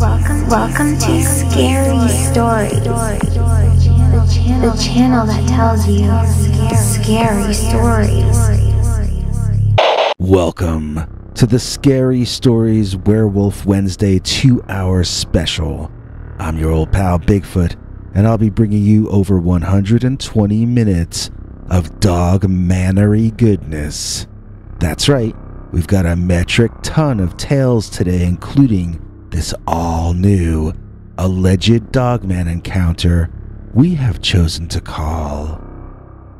Welcome to Scary Stories, the channel that tells you scary stories. Welcome to the Scary Stories Werewolf Wednesday 2-hour special. I'm your old pal Bigfoot, and I'll be bringing you over 120 minutes of dog-mannery goodness. That's right, we've got a metric ton of tales today, including this all-new, alleged dogman encounter we have chosen to call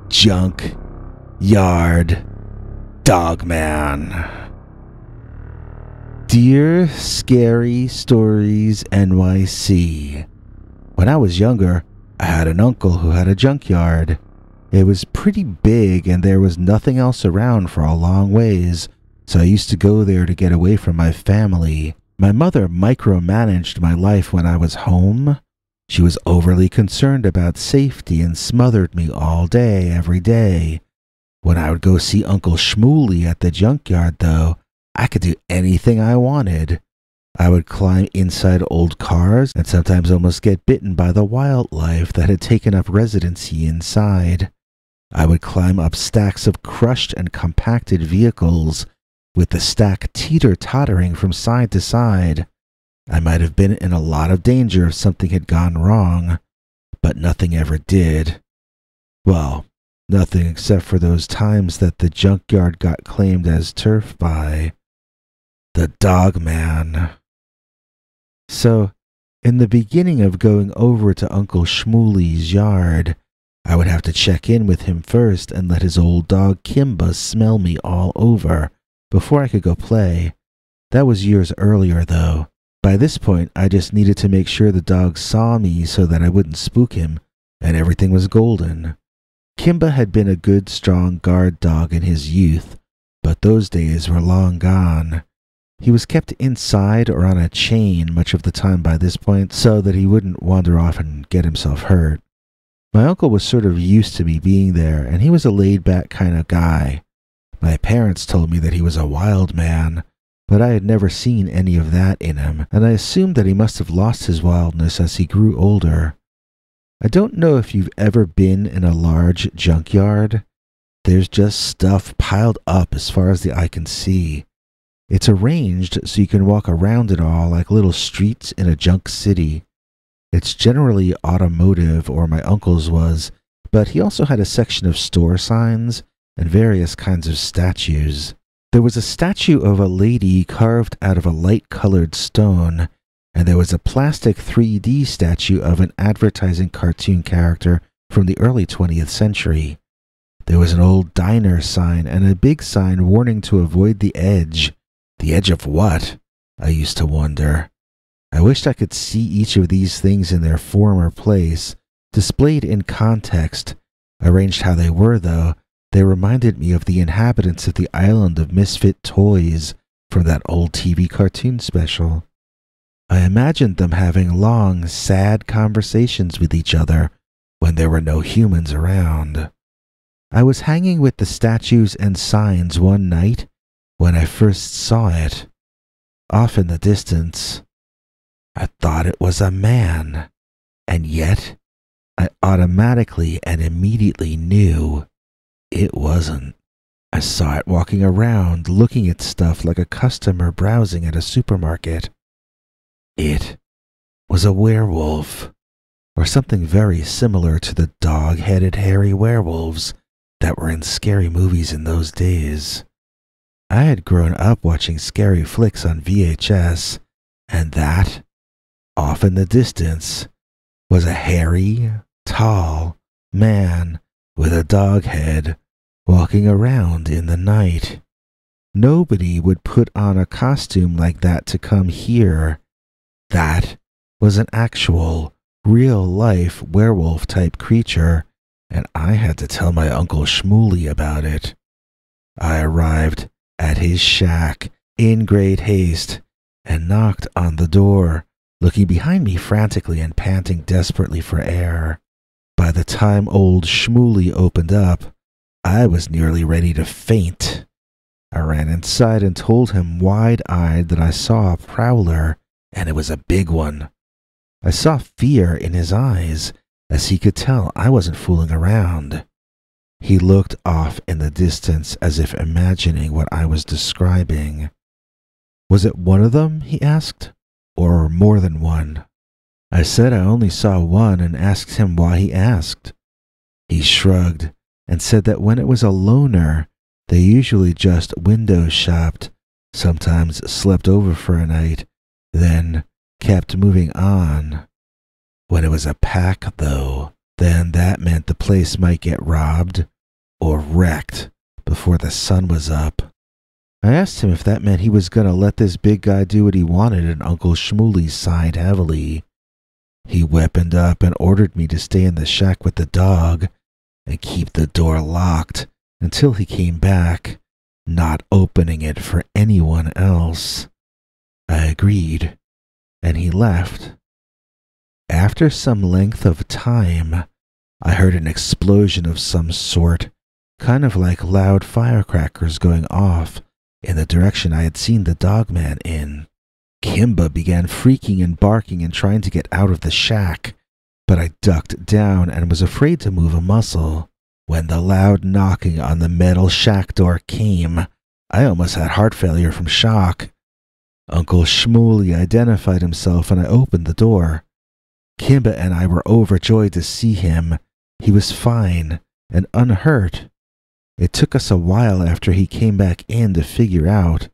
Junk Yard Dogman. Dear Scary Stories NYC, when I was younger, I had an uncle who had a junkyard. It was pretty big and there was nothing else around for a long ways, so I used to go there to get away from my family. My mother micromanaged my life when I was home. She was overly concerned about safety and smothered me all day, every day. When I would go see Uncle Shmooly at the junkyard, though, I could do anything I wanted. I would climb inside old cars and sometimes almost get bitten by the wildlife that had taken up residency inside. I would climb up stacks of crushed and compacted vehicles, with the stack teeter-tottering from side to side. I might have been in a lot of danger if something had gone wrong, but nothing ever did. Well, nothing except for those times that the junkyard got claimed as turf by the Dogman. So, in the beginning of going over to Uncle Shmooly's yard, I would have to check in with him first and let his old dog Kimba smell me all over before I could go play. That was years earlier, though. By this point, I just needed to make sure the dog saw me so that I wouldn't spook him, and everything was golden. Kimba had been a good, strong guard dog in his youth, but those days were long gone. He was kept inside or on a chain much of the time by this point, so that he wouldn't wander off and get himself hurt. My uncle was sort of used to me being there, and he was a laid-back kind of guy. My parents told me that he was a wild man, but I had never seen any of that in him, and I assumed that he must have lost his wildness as he grew older. I don't know if you've ever been in a large junkyard. There's just stuff piled up as far as the eye can see. It's arranged so you can walk around it all like little streets in a junk city. It's generally automotive, or my uncle's was, but he also had a section of store signs and various kinds of statues. There was a statue of a lady carved out of a light-colored stone, and there was a plastic 3D statue of an advertising cartoon character from the early 20th century. There was an old diner sign and a big sign warning to avoid the edge. The edge of what? I used to wonder. I wished I could see each of these things in their former place, displayed in context. Arranged how they were, though, they reminded me of the inhabitants of the island of misfit toys from that old TV cartoon special. I imagined them having long, sad conversations with each other when there were no humans around. I was hanging with the statues and signs one night when I first saw it. Off in the distance, I thought it was a man, and yet I automatically and immediately knew it wasn't. I saw it walking around, looking at stuff like a customer browsing at a supermarket. It was a werewolf, or something very similar to the dog-headed hairy werewolves that were in scary movies in those days. I had grown up watching scary flicks on VHS, and that, off in the distance, was a hairy, tall man with a dog head walking around in the night. Nobody would put on a costume like that to come here. That was an actual, real-life werewolf-type creature, and I had to tell my Uncle Shmooly about it. I arrived at his shack in great haste and knocked on the door, looking behind me frantically and panting desperately for air. By the time old Shmooly opened up, I was nearly ready to faint. I ran inside and told him wide-eyed that I saw a prowler and it was a big one. I saw fear in his eyes, as he could tell I wasn't fooling around. He looked off in the distance as if imagining what I was describing. Was it one of them, he asked, or more than one? I said I only saw one and asked him why he asked. He shrugged and said that when it was a loner, they usually just window shopped, sometimes slept over for a night, then kept moving on. When it was a pack, though, then that meant the place might get robbed or wrecked before the sun was up. I asked him if that meant he was going to let this big guy do what he wanted, and Uncle Shmuley sighed heavily. He weaponed up and ordered me to stay in the shack with the dog and keep the door locked until he came back, not opening it for anyone else. I agreed, and he left. After some length of time, I heard an explosion of some sort, kind of like loud firecrackers going off in the direction I had seen the dogman in. Kimba began freaking and barking and trying to get out of the shack, but I ducked down and was afraid to move a muscle. When the loud knocking on the metal shack door came, I almost had heart failure from shock. Uncle Shmuley identified himself and I opened the door. Kimba and I were overjoyed to see him. He was fine and unhurt. It took us a while after he came back in to figure out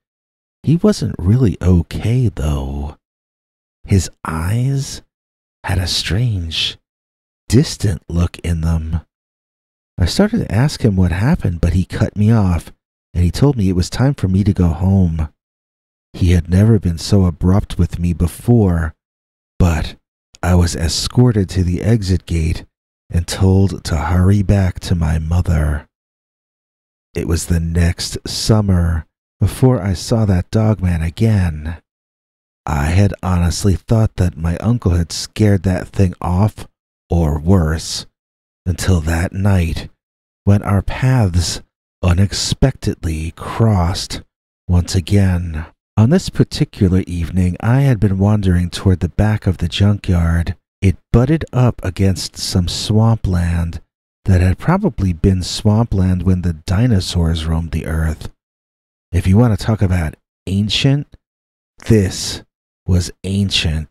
he wasn't really okay, though. His eyes had a strange, distant look in them. I started to ask him what happened, but he cut me off, and he told me it was time for me to go home. He had never been so abrupt with me before, but I was escorted to the exit gate and told to hurry back to my mother. It was the next summer before I saw that dogman again. I had honestly thought that my uncle had scared that thing off, or worse, until that night when our paths unexpectedly crossed once again. On this particular evening, I had been wandering toward the back of the junkyard. It butted up against some swampland that had probably been swampland when the dinosaurs roamed the earth. If you want to talk about ancient, this was ancient.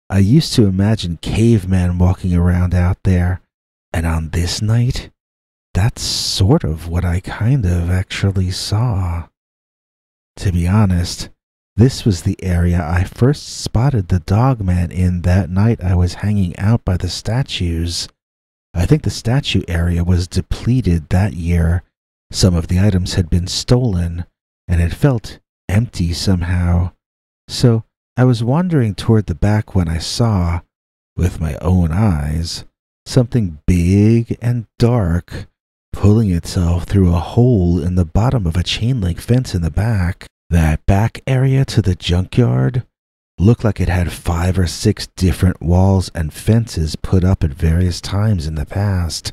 I used to imagine cavemen walking around out there, and on this night, that's sort of what I kind of actually saw. To be honest, this was the area I first spotted the dogman in that night I was hanging out by the statues. I think the statue area was depleted that year. Some of the items had been stolen, and it felt empty somehow. So I was wandering toward the back when I saw, with my own eyes, something big and dark pulling itself through a hole in the bottom of a chain-link fence in the back. That back area to the junkyard looked like it had 5 or 6 different walls and fences put up at various times in the past,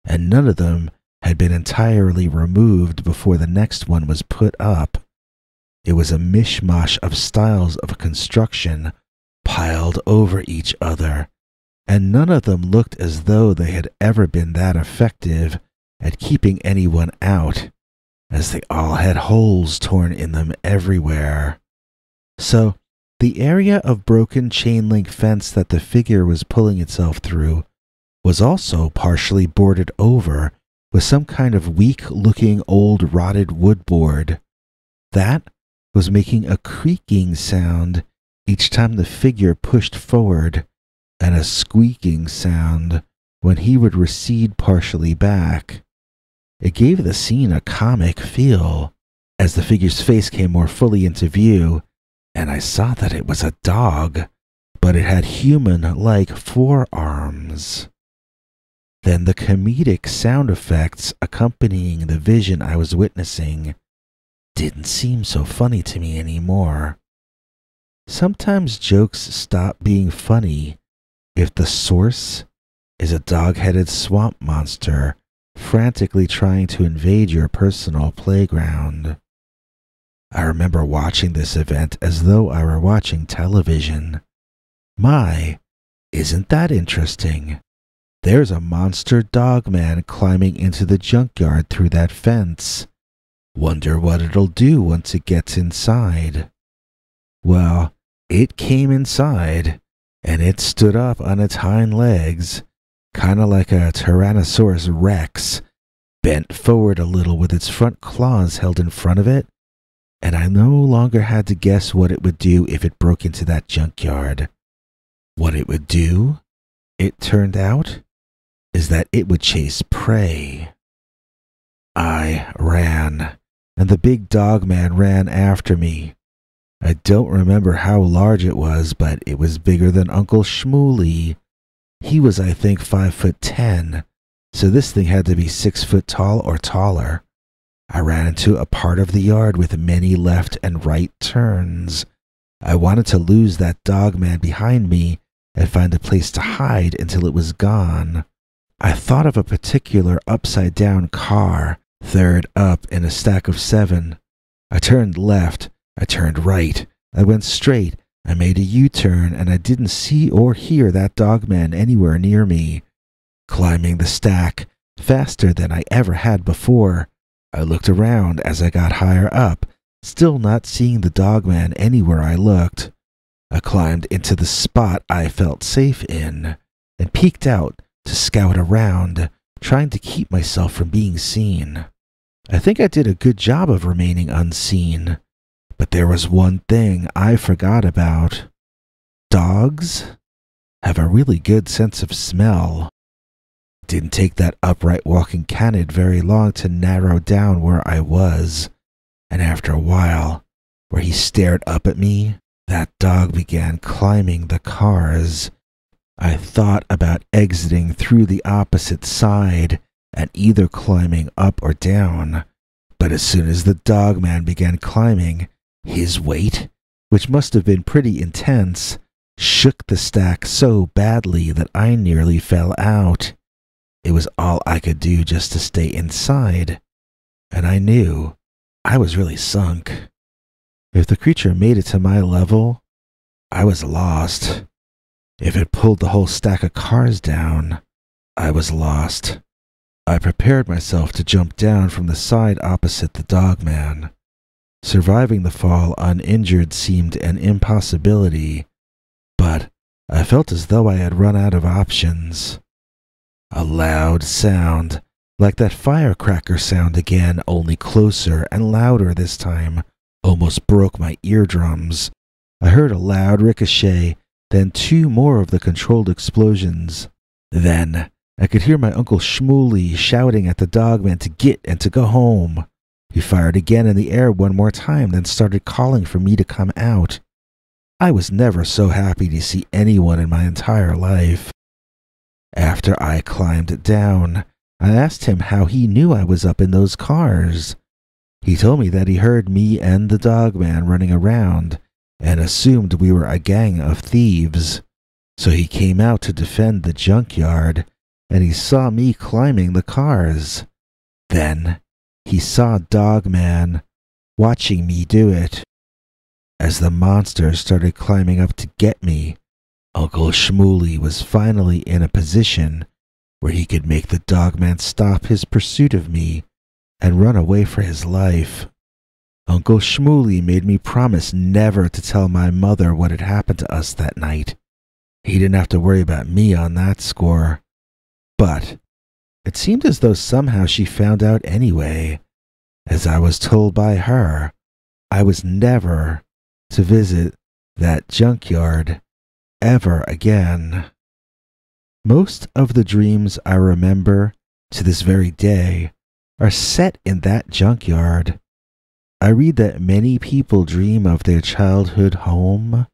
and none of them had been entirely removed before the next one was put up. It was a mishmash of styles of construction piled over each other, and none of them looked as though they had ever been that effective at keeping anyone out, as they all had holes torn in them everywhere. So, the area of broken chain-link fence that the figure was pulling itself through was also partially boarded over with some kind of weak-looking old rotted woodboard. That was making a creaking sound each time the figure pushed forward, and a squeaking sound when he would recede partially back. It gave the scene a comic feel. As the figure's face came more fully into view, and I saw that it was a dog, but it had human-like forearms. Then the comedic sound effects accompanying the vision I was witnessing didn't seem so funny to me anymore. Sometimes jokes stop being funny if the source is a dog-headed swamp monster frantically trying to invade your personal playground. I remember watching this event as though I were watching television. My, isn't that interesting? There's a monster dogman climbing into the junkyard through that fence. Wonder what it'll do once it gets inside. Well, it came inside, and it stood up on its hind legs, kinda like a Tyrannosaurus Rex, bent forward a little with its front claws held in front of it, and I no longer had to guess what it would do if it broke into that junkyard. What it would do, it turned out, is that it would chase prey. I ran, and the big dogman ran after me. I don't remember how large it was, but it was bigger than Uncle Shmooly. He was, I think, 5'10", so this thing had to be 6 foot tall or taller. I ran into a part of the yard with many left and right turns. I wanted to lose that dogman behind me and find a place to hide until it was gone. I thought of a particular upside-down car, third up in a stack of 7. I turned left, I turned right, I went straight, I made a U-turn, and I didn't see or hear that dogman anywhere near me. Climbing the stack, faster than I ever had before, I looked around as I got higher up, still not seeing the dogman anywhere I looked. I climbed into the spot I felt safe in, and peeked out to scout around, trying to keep myself from being seen. I think I did a good job of remaining unseen, but there was one thing I forgot about. Dogs have a really good sense of smell. It didn't take that upright walking canid very long to narrow down where I was, and after a while, where he stared up at me, that dog began climbing the cars. I thought about exiting through the opposite side and either climbing up or down, but as soon as the dogman began climbing, his weight, which must have been pretty intense, shook the stack so badly that I nearly fell out. It was all I could do just to stay inside, and I knew I was really sunk. If the creature made it to my level, I was lost. If it pulled the whole stack of cars down, I was lost. I prepared myself to jump down from the side opposite the dogman. Surviving the fall uninjured seemed an impossibility, but I felt as though I had run out of options. A loud sound, like that firecracker sound again, only closer and louder this time, almost broke my eardrums. I heard a loud ricochet, then 2 more of the controlled explosions. Then I could hear my Uncle Shmooly shouting at the dogman to get and to go home. He fired again in the air 1 more time, then started calling for me to come out. I was never so happy to see anyone in my entire life. After I climbed down, I asked him how he knew I was up in those cars. He told me that he heard me and the dogman running around, and assumed we were a gang of thieves. So he came out to defend the junkyard, and he saw me climbing the cars. Then he saw Dogman watching me do it. As the monster started climbing up to get me, Uncle Shmooly was finally in a position where he could make the dogman stop his pursuit of me and run away for his life. Uncle Shmooly made me promise never to tell my mother what had happened to us that night. He didn't have to worry about me on that score. But it seemed as though somehow she found out anyway. As I was told by her, I was never to visit that junkyard ever again. Most of the dreams I remember to this very day are set in that junkyard. I read that many people dream of their childhood home,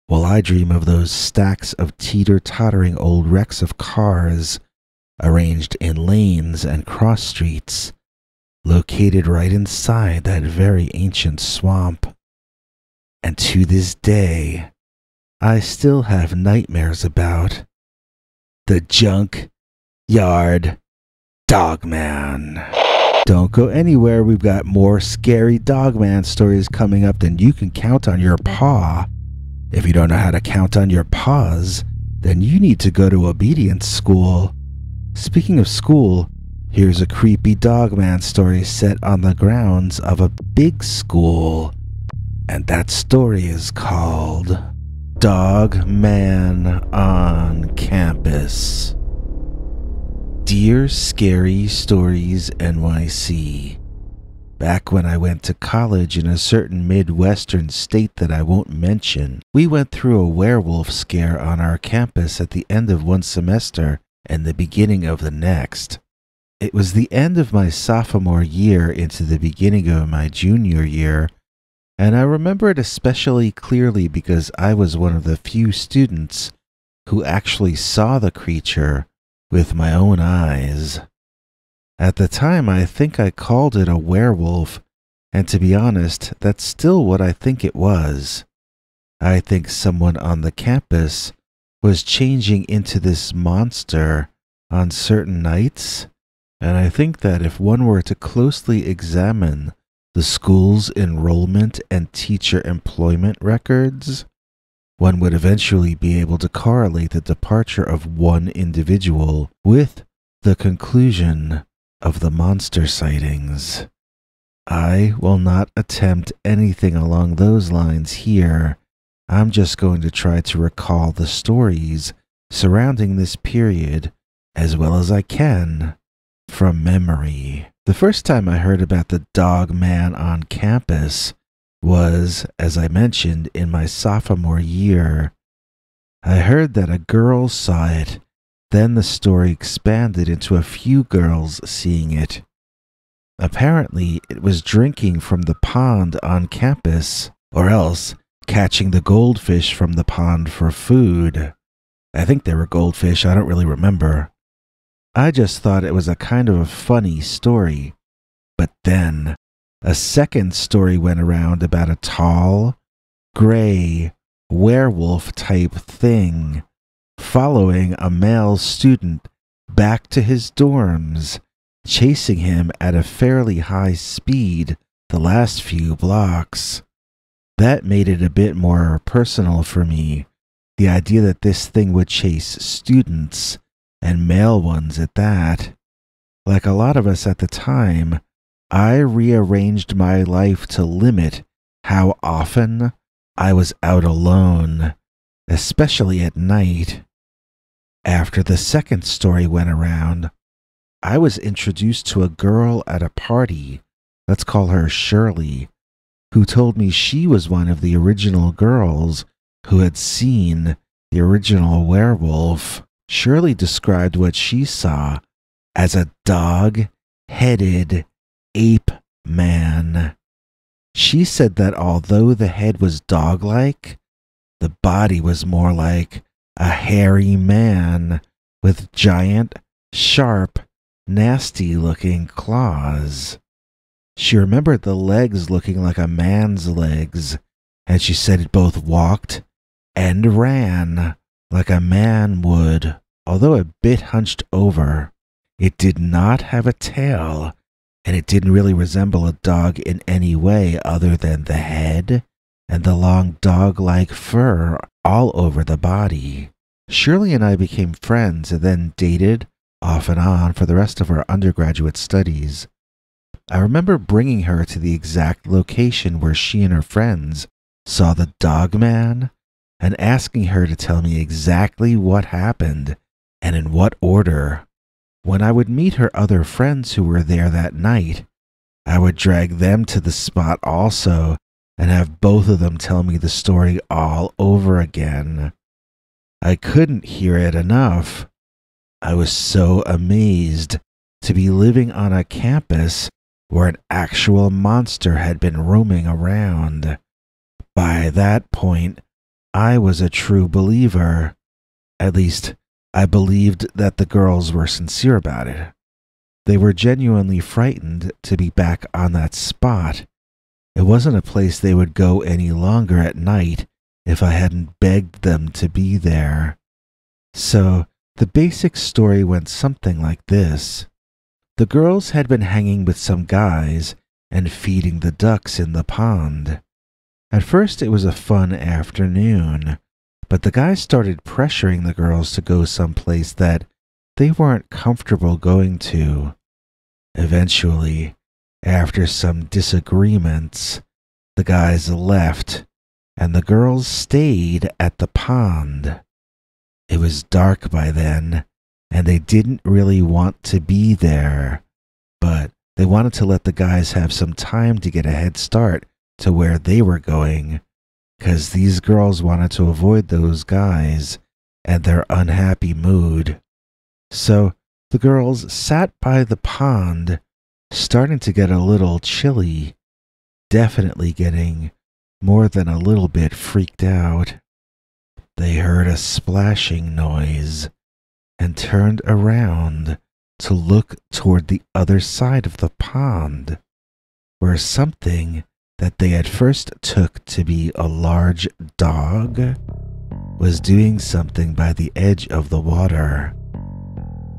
while I dream of those stacks of teeter-tottering old wrecks of cars arranged in lanes and cross streets, located right inside that very ancient swamp. And to this day, I still have nightmares about the Junk Yard Dogman. Don't go anywhere. We've got more scary Dogman stories coming up than you can count on your paw. If you don't know how to count on your paws, then you need to go to obedience school. Speaking of school, here's a creepy Dogman story set on the grounds of a big school. And that story is called Dogman on Campus. Dear Scary Stories NYC, back when I went to college in a certain Midwestern state that I won't mention, we went through a werewolf scare on our campus at the end of one semester and the beginning of the next. It was the end of my sophomore year into the beginning of my junior year, and I remember it especially clearly because I was one of the few students who actually saw the creature with my own eyes. At the time, I think I called it a werewolf, and to be honest, that's still what I think it was. I think someone on the campus was changing into this monster on certain nights, and I think that if one were to closely examine the school's enrollment and teacher employment records, one would eventually be able to correlate the departure of one individual with the conclusion of the monster sightings. I will not attempt anything along those lines here. I'm just going to try to recall the stories surrounding this period as well as I can from memory. The first time I heard about the Dogman on campus was, as I mentioned, in my sophomore year. I heard that a girl saw it, then the story expanded into a few girls seeing it. Apparently, it was drinking from the pond on campus, or else catching the goldfish from the pond for food. I think they were goldfish, I don't really remember. I just thought it was a kind of a funny story. But then, a second story went around about a tall, gray, werewolf-type thing following a male student back to his dorms, chasing him at a fairly high speed the last few blocks. That made it a bit more personal for me, the idea that this thing would chase students, and male ones at that. Like a lot of us at the time, I rearranged my life to limit how often I was out alone, especially at night. After the second story went around, I was introduced to a girl at a party, let's call her Shirley, who told me she was one of the original girls who had seen the original werewolf. Shirley described what she saw as a dog-headed ape man. She said that although the head was dog-like, the body was more like a hairy man with giant, sharp, nasty-looking claws. She remembered the legs looking like a man's legs, and she said it both walked and ran like a man would, although a bit hunched over. It did not have a tail, and it didn't really resemble a dog in any way other than the head and the long dog-like fur all over the body. Shirley and I became friends and then dated off and on for the rest of our undergraduate studies. I remember bringing her to the exact location where she and her friends saw the Dogman and asking her to tell me exactly what happened and in what order. When I would meet her other friends who were there that night, I would drag them to the spot also and have both of them tell me the story all over again. I couldn't hear it enough. I was so amazed to be living on a campus where an actual monster had been roaming around. By that point, I was a true believer. At least, I believed that the girls were sincere about it. They were genuinely frightened to be back on that spot. It wasn't a place they would go any longer at night if I hadn't begged them to be there. So, the basic story went something like this. The girls had been hanging with some guys and feeding the ducks in the pond. At first it was a fun afternoon, but the guys started pressuring the girls to go someplace that they weren't comfortable going to. Eventually, after some disagreements, the guys left and the girls stayed at the pond. It was dark by then, and they didn't really want to be there, but they wanted to let the guys have some time to get a head start to where they were going, 'cause these girls wanted to avoid those guys and their unhappy mood. So the girls sat by the pond, starting to get a little chilly, definitely getting more than a little bit freaked out. They heard a splashing noise and turned around to look toward the other side of the pond, where something that they at first took to be a large dog was doing something by the edge of the water.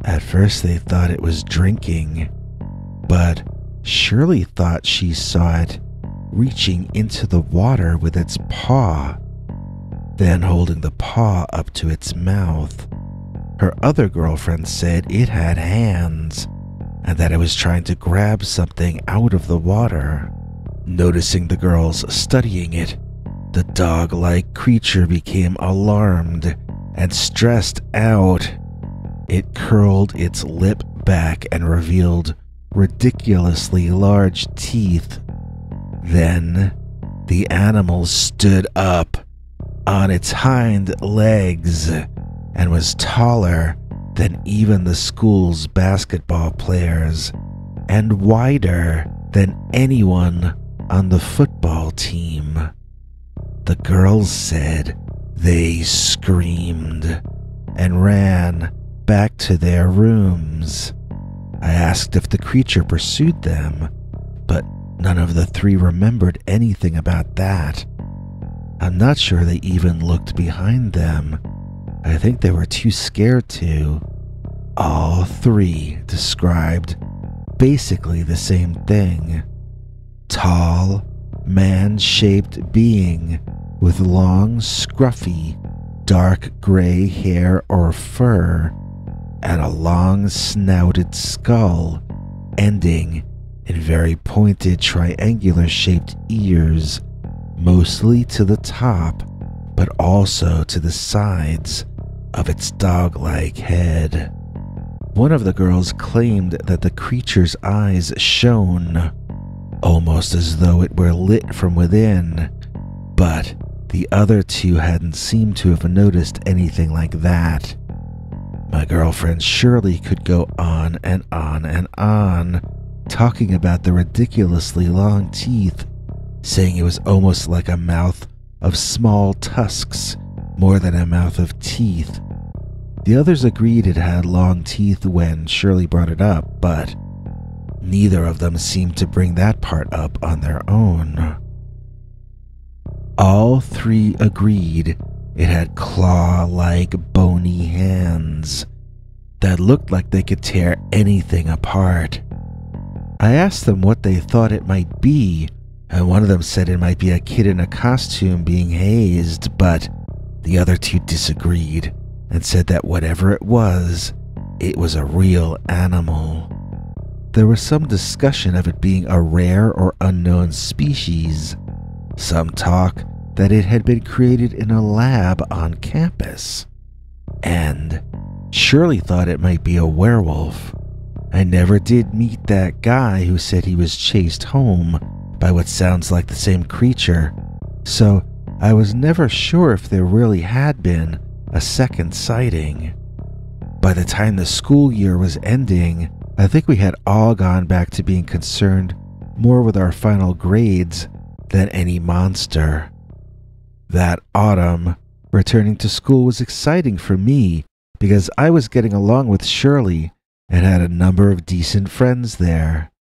At first they thought it was drinking, but Shirley thought she saw it reaching into the water with its paw, then holding the paw up to its mouth. Her other girlfriend said it had hands and that it was trying to grab something out of the water. Noticing the girls studying it, the dog-like creature became alarmed and stressed out. It curled its lip back and revealed ridiculously large teeth. Then the animal stood up on its hind legs and was taller than even the school's basketball players and wider than anyone on the football team. The girls said they screamed and ran back to their rooms. I asked if the creature pursued them, but none of the three remembered anything about that. I'm not sure they even looked behind them. I think they were too scared to. All three described basically the same thing. Tall, man-shaped being with long, scruffy, dark gray hair or fur, and a long snouted skull ending in very pointed triangular-shaped ears, mostly to the top, but also to the sides of its dog-like head. One of the girls claimed that the creature's eyes shone, almost as though it were lit from within, but the other two hadn't seemed to have noticed anything like that. My girlfriend Shirley could go on and on and on, talking about the ridiculously long teeth, saying it was almost like a mouth of small tusks more than a mouth of teeth. The others agreed it had long teeth when Shirley brought it up, but neither of them seemed to bring that part up on their own. All three agreed it had claw-like bony hands that looked like they could tear anything apart. I asked them what they thought it might be, and one of them said it might be a kid in a costume being hazed, but the other two disagreed and said that whatever it was a real animal. There was some discussion of it being a rare or unknown species. Some talk that it had been created in a lab on campus. And Shirley thought it might be a werewolf. I never did meet that guy who said he was chased home by what sounds like the same creature, so I was never sure if there really had been a second sighting. By the time the school year was ending, I think we had all gone back to being concerned more with our final grades than any monster. That autumn, returning to school was exciting for me because I was getting along with Shirley and had a number of decent friends there.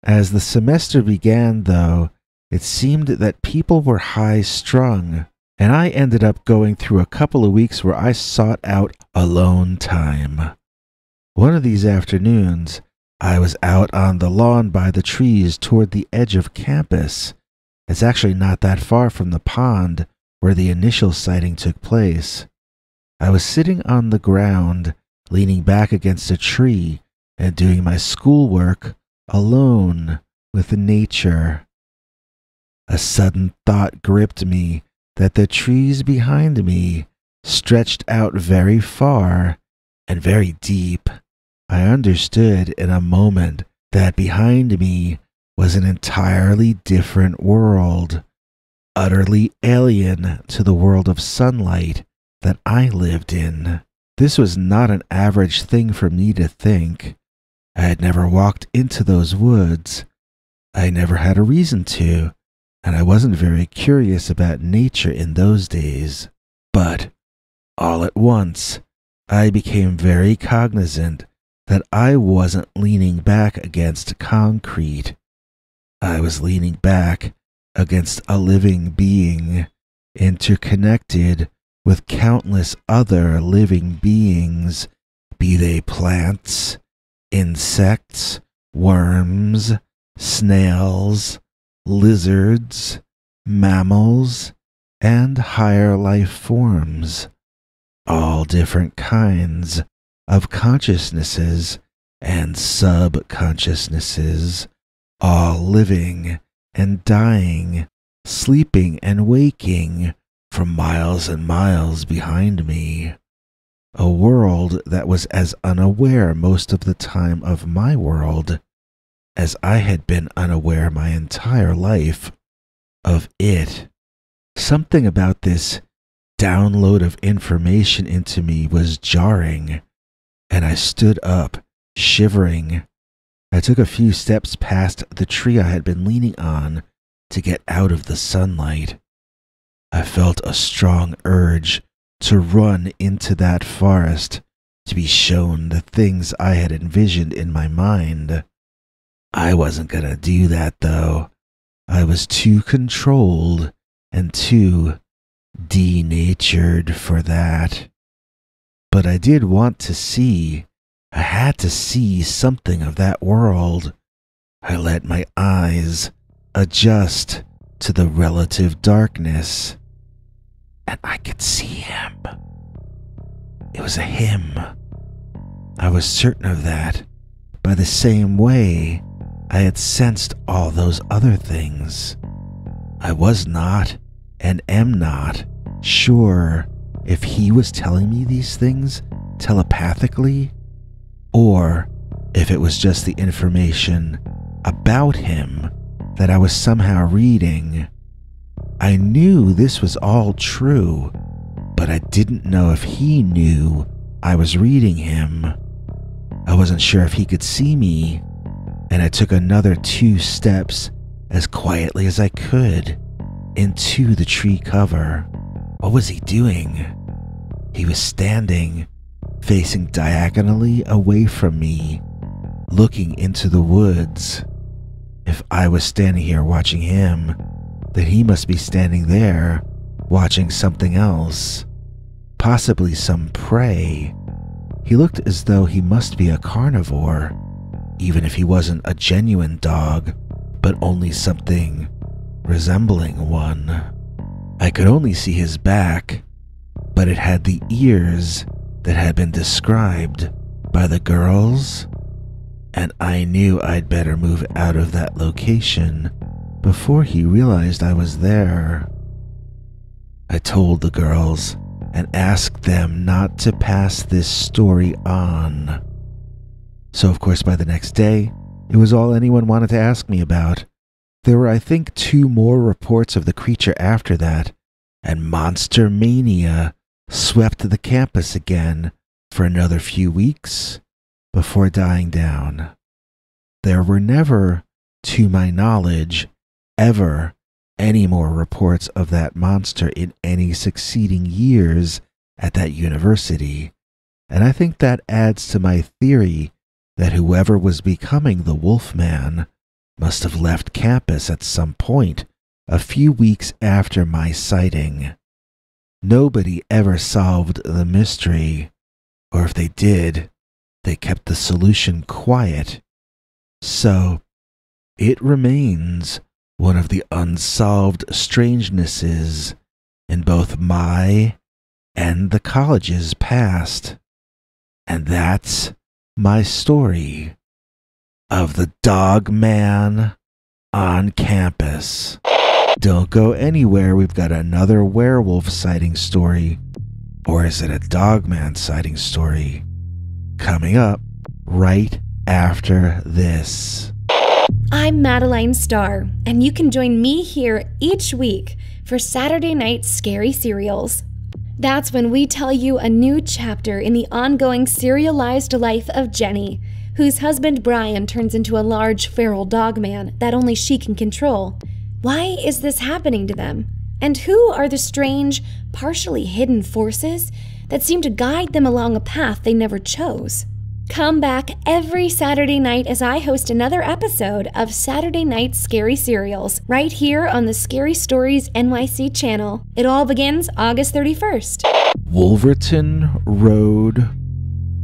As the semester began, though, it seemed that people were high-strung, and I ended up going through a couple of weeks where I sought out alone time. One of these afternoons, I was out on the lawn by the trees toward the edge of campus. It's actually not that far from the pond where the initial sighting took place. I was sitting on the ground, leaning back against a tree and doing my schoolwork alone with nature. A sudden thought gripped me that the trees behind me stretched out very far and very deep. I understood in a moment that behind me was an entirely different world, utterly alien to the world of sunlight that I lived in. This was not an average thing for me to think. I had never walked into those woods. I never had a reason to, and I wasn't very curious about nature in those days. But all at once, I became very cognizant that I wasn't leaning back against concrete. I was leaning back against a living being, interconnected with countless other living beings, be they plants, insects, worms, snails, lizards, mammals, and higher life forms, all different kinds of consciousnesses and subconsciousnesses, all living and dying, sleeping and waking from miles and miles behind me. A world that was as unaware most of the time of my world as I had been unaware my entire life of it. Something about this download of information into me was jarring, and I stood up, shivering. I took a few steps past the tree I had been leaning on to get out of the sunlight. I felt a strong urge to run into that forest to be shown the things I had envisioned in my mind. I wasn't gonna do that, though. I was too controlled and too denatured for that. But I did want to see. I had to see something of that world. I let my eyes adjust to the relative darkness, and I could see him. It was a him. I was certain of that by the same way I had sensed all those other things. I was not, and am not, sure if he was telling me these things telepathically, or if it was just the information about him that I was somehow reading. I knew this was all true, but I didn't know if he knew I was reading him. I wasn't sure if he could see me, and I took another 2 steps as quietly as I could into the tree cover. What was he doing? He was standing, facing diagonally away from me, looking into the woods. If I was standing here watching him, then he must be standing there, watching something else, possibly some prey. He looked as though he must be a carnivore, even if he wasn't a genuine dog, but only something resembling one. I could only see his back, but it had the ears that had been described by the girls, and I knew I'd better move out of that location before he realized I was there. I told the girls and asked them not to pass this story on. So of course by the next day, it was all anyone wanted to ask me about. There were, I think, 2 more reports of the creature after that, and monster mania swept the campus again for another few weeks before dying down. There were never, to my knowledge, ever any more reports of that monster in any succeeding years at that university, and I think that adds to my theory that whoever was becoming the Wolfman must have left campus at some point a few weeks after my sighting. Nobody ever solved the mystery, or if they did, they kept the solution quiet So, it remains one of the unsolved strangenesses in both my and the college's past. And that's my story of the Dog Man on campus. Don't go anywhere, we've got another werewolf sighting story. Or is it a Dogman sighting story? Coming up right after this. I'm Madeline Starr, and you can join me here each week for Saturday Night Scary Serials. That's when we tell you a new chapter in the ongoing serialized life of Jenny, whose husband Brian turns into a large feral dog man that only she can control. Why is this happening to them? And who are the strange, partially hidden forces that seem to guide them along a path they never chose? Come back every Saturday night as I host another episode of Saturday Night Scary Serials right here on the Scary Stories NYC channel. It all begins August 31st. Wolverton Road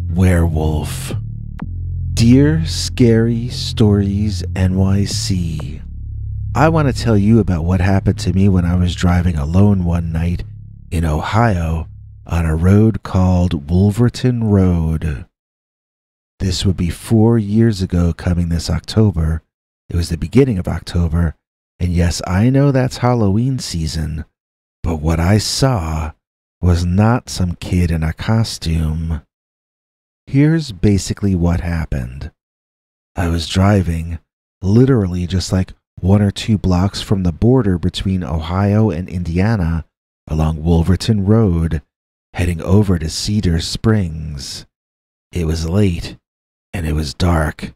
Werewolf. Dear Scary Stories NYC, I want to tell you about what happened to me when I was driving alone one night in Ohio on a road called Wolverton Road. This would be 4 years ago coming this October. It was the beginning of October, and yes, I know that's Halloween season, but what I saw was not some kid in a costume. Here's basically what happened. I was driving, literally just like 1 or 2 blocks from the border between Ohio and Indiana, along Wolverton Road, heading over to Cedar Springs. It was late, and it was dark,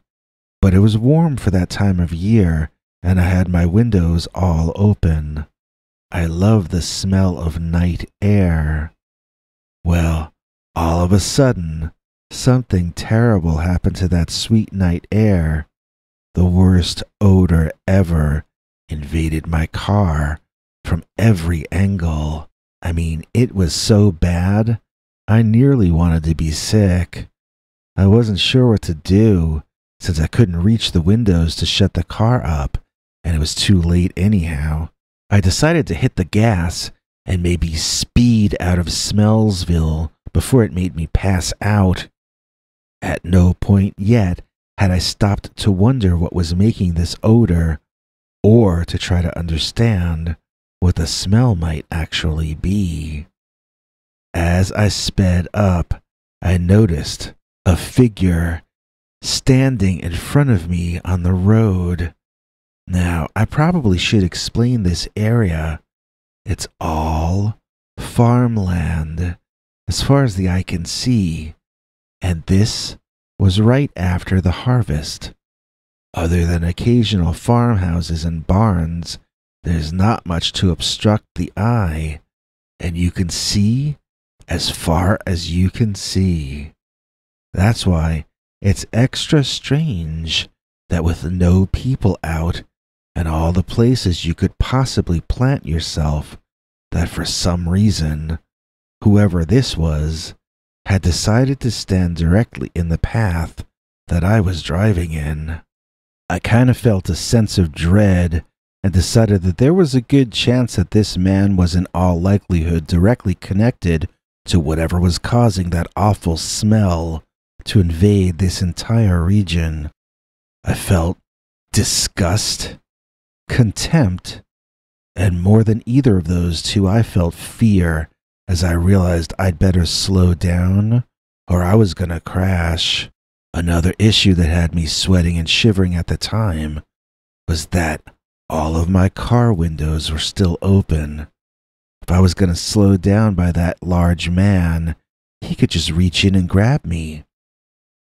but it was warm for that time of year, and I had my windows all open. I love the smell of night air. Well, all of a sudden, something terrible happened to that sweet night air. The worst odor ever invaded my car from every angle. I mean, it was so bad, I nearly wanted to be sick. I wasn't sure what to do, since I couldn't reach the windows to shut the car up, and it was too late anyhow. I decided to hit the gas and maybe speed out of Smellsville before it made me pass out. At no point yet had I stopped to wonder what was making this odor, or to try to understand what the smell might actually be. As I sped up, I noticed a figure standing in front of me on the road. Now, I probably should explain this area. It's all farmland, as far as the eye can see, and this was right after the harvest. Other than occasional farmhouses and barns, there's not much to obstruct the eye, and you can see as far as you can see. That's why it's extra strange that with no people out and all the places you could possibly plant yourself, that for some reason, whoever this was, had decided to stand directly in the path that I was driving in. I kind of felt a sense of dread and decided that there was a good chance that this man was in all likelihood directly connected to whatever was causing that awful smell to invade this entire region. I felt disgust, contempt, and more than either of those two, I felt fear as I realized I'd better slow down or I was gonna crash. Another issue that had me sweating and shivering at the time was that all of my car windows were still open. If I was gonna slow down by that large man, he could just reach in and grab me.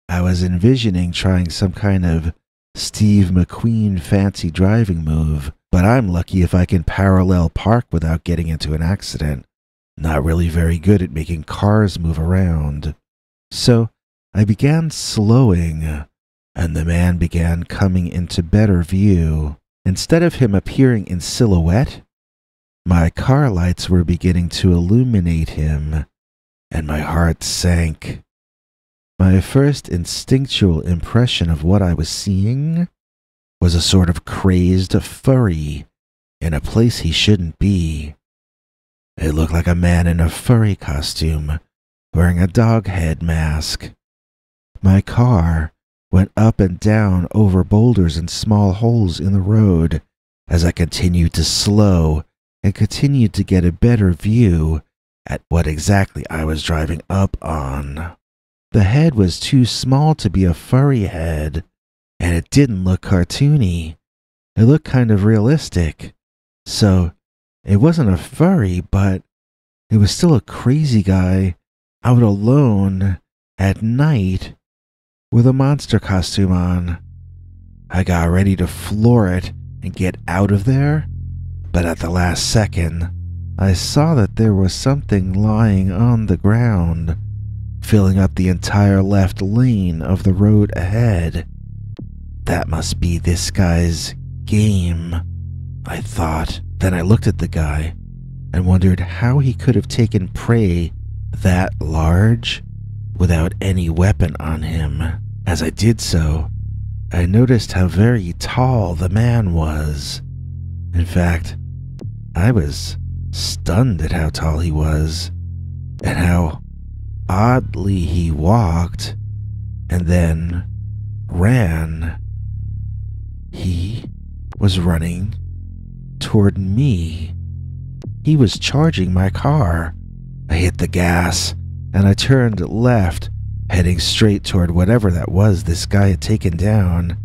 I was envisioning trying some kind of Steve McQueen fancy driving move, but I'm lucky if I can parallel park without getting into an accident. Not really very good at making cars move around. So I began slowing, and the man began coming into better view. Instead of him appearing in silhouette, my car lights were beginning to illuminate him, and my heart sank. My first instinctual impression of what I was seeing was a sort of crazed furry in a place he shouldn't be. It looked like a man in a furry costume, wearing a dog head mask. My car went up and down over boulders and small holes in the road as I continued to slow and continued to get a better view at what exactly I was driving up on. The head was too small to be a furry head, and it didn't look cartoony. It looked kind of realistic. So, it wasn't a furry, but it was still a crazy guy out alone at night with a monster costume on. I got ready to floor it and get out of there, but at the last second, I saw that there was something lying on the ground, filling up the entire left lane of the road ahead. That must be this guy's game, I thought. Then I looked at the guy and wondered how he could have taken prey that large without any weapon on him. As I did so, I noticed how very tall the man was. In fact, I was stunned at how tall he was and how oddly he walked and then ran. He was running toward me. He was charging my car. I hit the gas and I turned left, heading straight toward whatever that was this guy had taken down.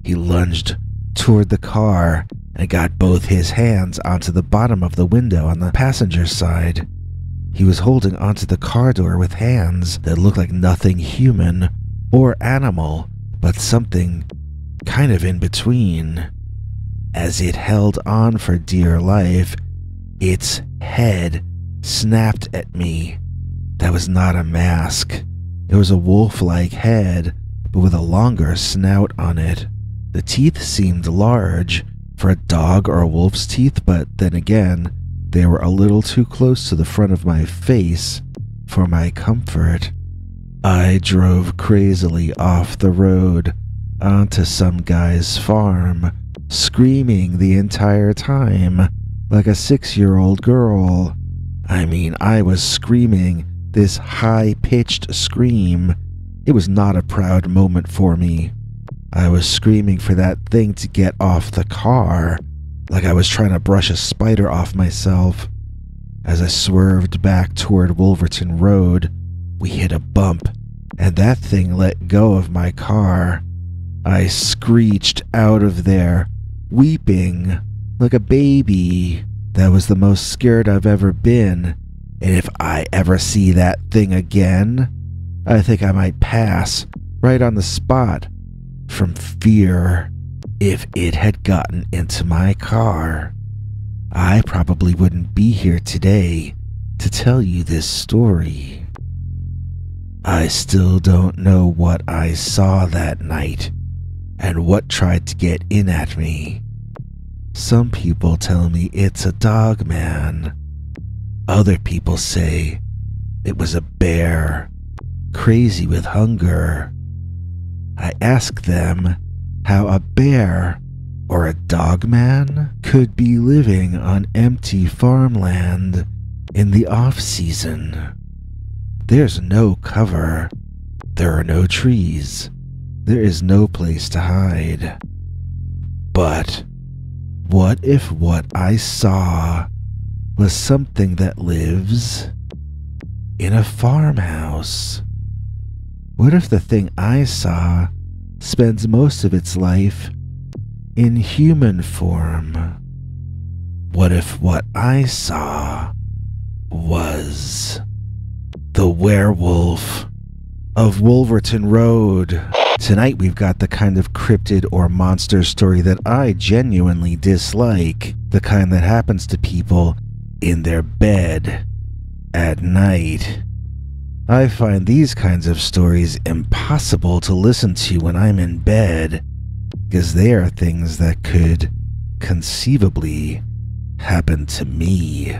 He lunged toward the car and got both his hands onto the bottom of the window on the passenger side. He was holding onto the car door with hands that looked like nothing human or animal, but something kind of in between. As it held on for dear life, its head snapped at me. That was not a mask. It was a wolf-like head, but with a longer snout on it. The teeth seemed large for a dog or a wolf's teeth, but then again, they were a little too close to the front of my face for my comfort. I drove crazily off the road onto some guy's farm, screaming the entire time like a 6-year-old girl. I mean, I was screaming this high-pitched scream. It was not a proud moment for me. I was screaming for that thing to get off the car, like I was trying to brush a spider off myself. As I swerved back toward Wolverton Road, we hit a bump, and that thing let go of my car. I screeched out of there, weeping like a baby. That was the most scared I've ever been, and if I ever see that thing again, I think I might pass right on the spot from fear. If it had gotten into my car, I probably wouldn't be here today to tell you this story. I still don't know what I saw that night and what tried to get in at me. Some people tell me it's a dogman. Other people say it was a bear, crazy with hunger. I ask them how a bear or a dogman could be living on empty farmland in the off-season. There's no cover. There are no trees. There is no place to hide. But what if what I saw was something that lives in a farmhouse? What if the thing I saw spends most of its life in human form? What if what I saw was the werewolf of Wolverton Road? Tonight we've got the kind of cryptid or monster story that I genuinely dislike, the kind that happens to people in their bed at night. I find these kinds of stories impossible to listen to when I'm in bed, because they are things that could conceivably happen to me.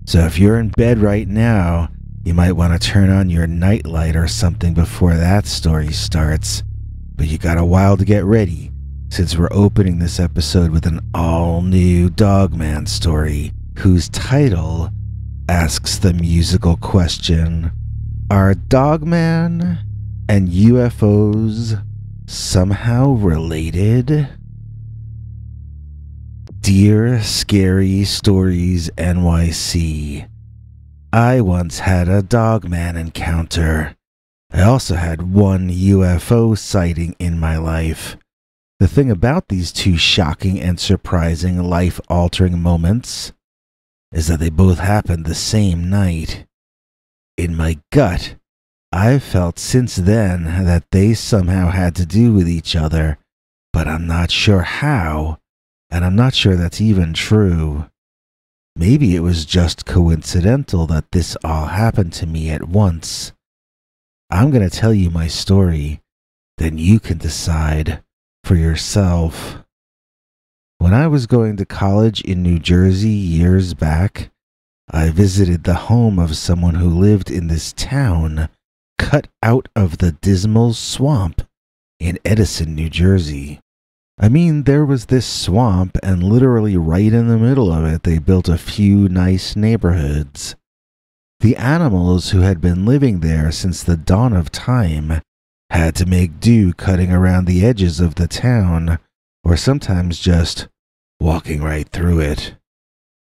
So if you're in bed right now You might want to turn on your nightlight or something before that story starts, but you got a while to get ready, since we're opening this episode with an all-new Dogman story, whose title asks the musical question, are Dogman and UFOs somehow related? Dear Scary Stories NYC, I once had a Dogman encounter. I also had one UFO sighting in my life. The thing about these two shocking and surprising life-altering moments is that they both happened the same night. In my gut, I've felt since then that they somehow had to do with each other, but I'm not sure how, and I'm not sure that's even true. Maybe it was just coincidental that this all happened to me at once. I'm going to tell you my story, then you can decide for yourself. When I was going to college in New Jersey years back, I visited the home of someone who lived in this town cut out of the dismal swamp in Edison, New Jersey. I mean, there was this swamp, and literally right in the middle of it, they built a few nice neighborhoods. The animals who had been living there since the dawn of time had to make do cutting around the edges of the town, or sometimes just walking right through it.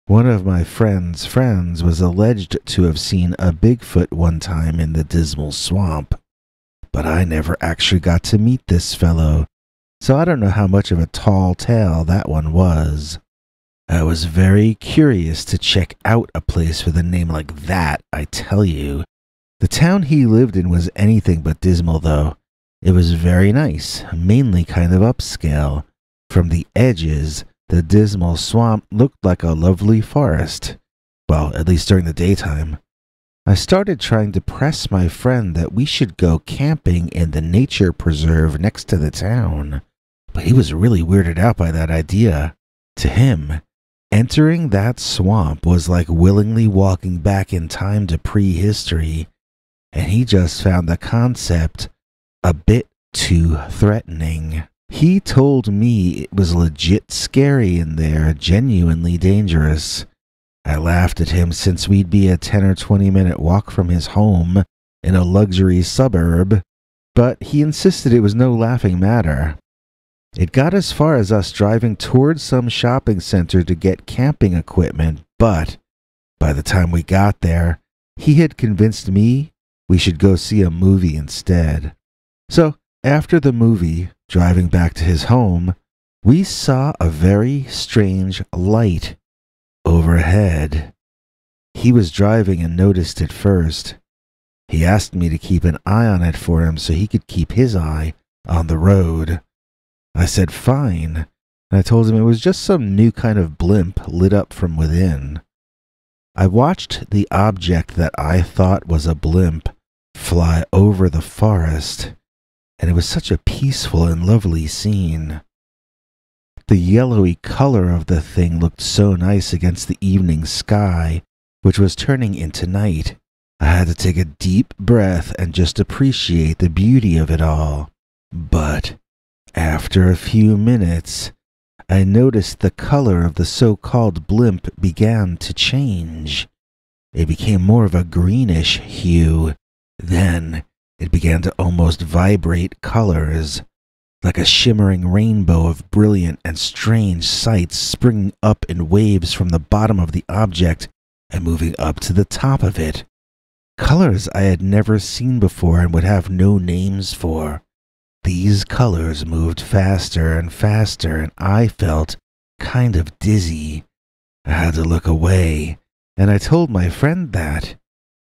One of my friend's friends was alleged to have seen a Bigfoot one time in the dismal swamp, but I never actually got to meet this fellow, so I don't know how much of a tall tale that one was. I was very curious to check out a place with a name like that, I tell you. The town he lived in was anything but dismal, though. It was very nice, mainly kind of upscale. From the edges, the dismal swamp looked like a lovely forest. Well, at least during the daytime. I started trying to press my friend that we should go camping in the nature preserve next to the town, but he was really weirded out by that idea. To him, entering that swamp was like willingly walking back in time to prehistory, and he just found the concept a bit too threatening. He told me it was legit scary in there, genuinely dangerous. I laughed at him since we'd be a 10 or 20 minute walk from his home in a luxury suburb, but he insisted it was no laughing matter. It got as far as us driving towards some shopping center to get camping equipment, but by the time we got there, he had convinced me we should go see a movie instead. So, after the movie, driving back to his home, we saw a very strange light overhead. He was driving and noticed it first. He asked me to keep an eye on it for him so he could keep his eye on the road. I said fine, and I told him it was just some new kind of blimp lit up from within. I watched the object that I thought was a blimp fly over the forest, and it was such a peaceful and lovely scene. The yellowy color of the thing looked so nice against the evening sky, which was turning into night. I had to take a deep breath and just appreciate the beauty of it all. But after a few minutes, I noticed the color of the so-called blimp began to change. It became more of a greenish hue. Then it began to almost vibrate colors, like a shimmering rainbow of brilliant and strange sights springing up in waves from the bottom of the object and moving up to the top of it. Colors I had never seen before and would have no names for. These colors moved faster and faster, and I felt kind of dizzy. I had to look away, and I told my friend that.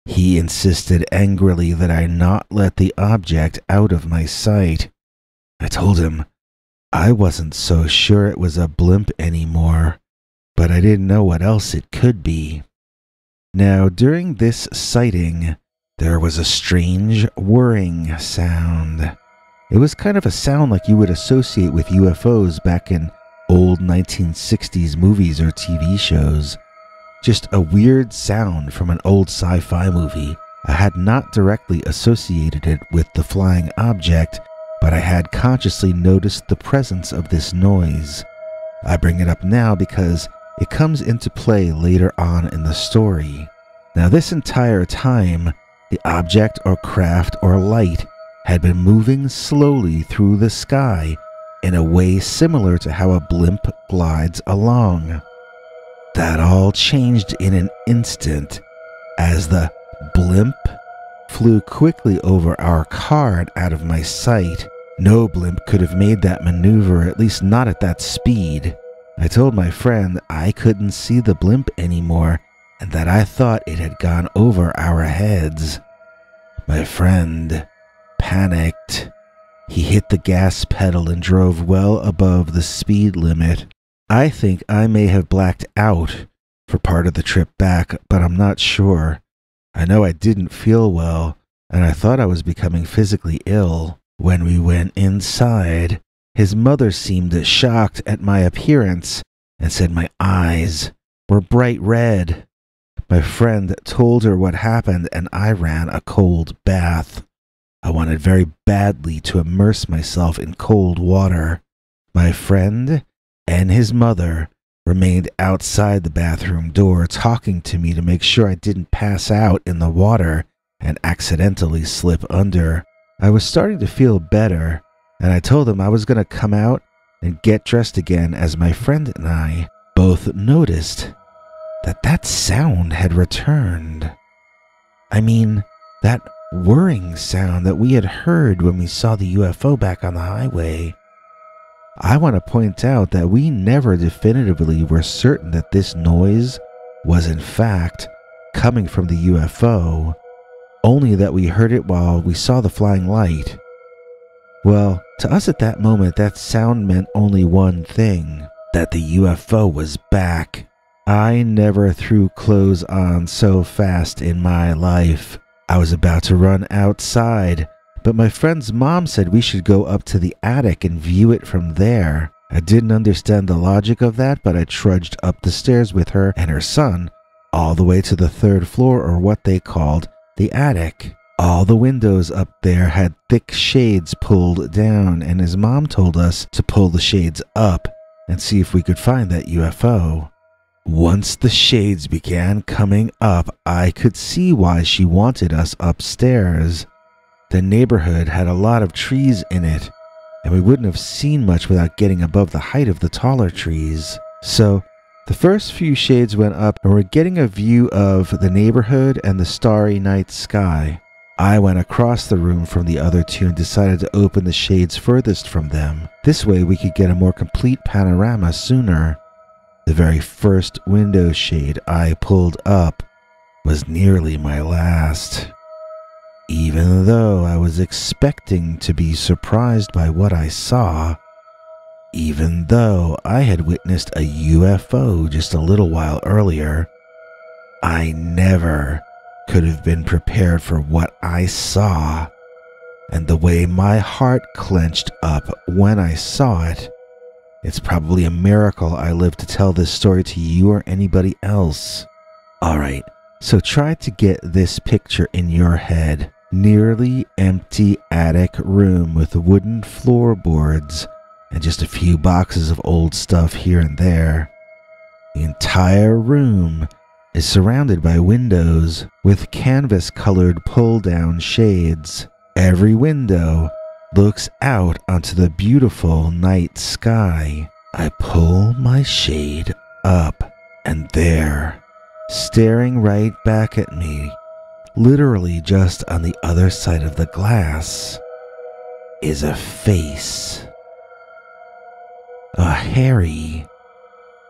He insisted angrily that I not let the object out of my sight. I told him I wasn't so sure it was a blimp anymore, but I didn't know what else it could be. Now, during this sighting, there was a strange whirring sound. It was kind of a sound like you would associate with UFOs back in old 1960s movies or TV shows. Just a weird sound from an old sci-fi movie. I had not directly associated it with the flying object, but I had consciously noticed the presence of this noise. I bring it up now because it comes into play later on in the story. Now, this entire time, the object or craft or light had been moving slowly through the sky in a way similar to how a blimp glides along. That all changed in an instant as the blimp flew quickly over our car and out of my sight. No blimp could have made that maneuver, at least not at that speed. I told my friend I couldn't see the blimp anymore and that I thought it had gone over our heads. My friend panicked. He hit the gas pedal and drove well above the speed limit. I think I may have blacked out for part of the trip back, but I'm not sure. I know I didn't feel well, and I thought I was becoming physically ill. When we went inside, his mother seemed shocked at my appearance and said my eyes were bright red. My friend told her what happened, and I ran a cold bath. I wanted very badly to immerse myself in cold water. My friend and his mother remained outside the bathroom door talking to me to make sure I didn't pass out in the water and accidentally slip under. I was starting to feel better, and I told them I was going to come out and get dressed again as my friend and I both noticed that sound had returned. I mean, that whirring sound that we had heard when we saw the UFO back on the highway. I want to point out that we never definitively were certain that this noise was in fact coming from the UFO, only that we heard it while we saw the flying light. Well, to us at that moment, that sound meant only one thing, that the UFO was back. I never threw clothes on so fast in my life. I was about to run outside, but my friend's mom said we should go up to the attic and view it from there. I didn't understand the logic of that, but I trudged up the stairs with her and her son, all the way to the third floor, or what they called the attic. All the windows up there had thick shades pulled down, and his mom told us to pull the shades up and see if we could find that UFO. Once the shades began coming up, I could see why she wanted us upstairs. The neighborhood had a lot of trees in it, and we wouldn't have seen much without getting above the height of the taller trees. So, the first few shades went up, and we're getting a view of the neighborhood and the starry night sky. I went across the room from the other two and decided to open the shades furthest from them. This way we could get a more complete panorama sooner. The very first window shade I pulled up was nearly my last. Even though I was expecting to be surprised by what I saw, even though I had witnessed a UFO just a little while earlier, I never could have been prepared for what I saw, and the way my heart clenched up when I saw it. It's probably a miracle I lived to tell this story to you or anybody else. Alright, so try to get this picture in your head. Nearly empty attic room with wooden floorboards and just a few boxes of old stuff here and there. The entire room is surrounded by windows with canvas-colored pull-down shades. Every window looks out onto the beautiful night sky. I pull my shade up, and there, staring right back at me, literally just on the other side of the glass, is a face. A hairy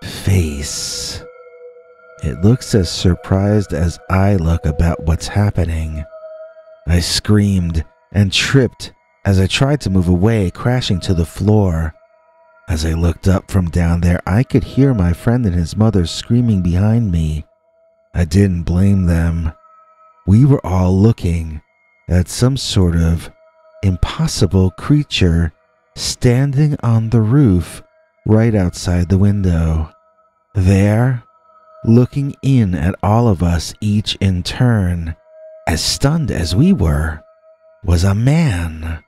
face. It looks as surprised as I look about what's happening. I screamed and tripped as I tried to move away, crashing to the floor. As I looked up from down there, I could hear my friend and his mother screaming behind me. I didn't blame them. We were all looking at some sort of impossible creature standing on the roof right outside the window. There, looking in at all of us, each in turn, as stunned as we were, was a man,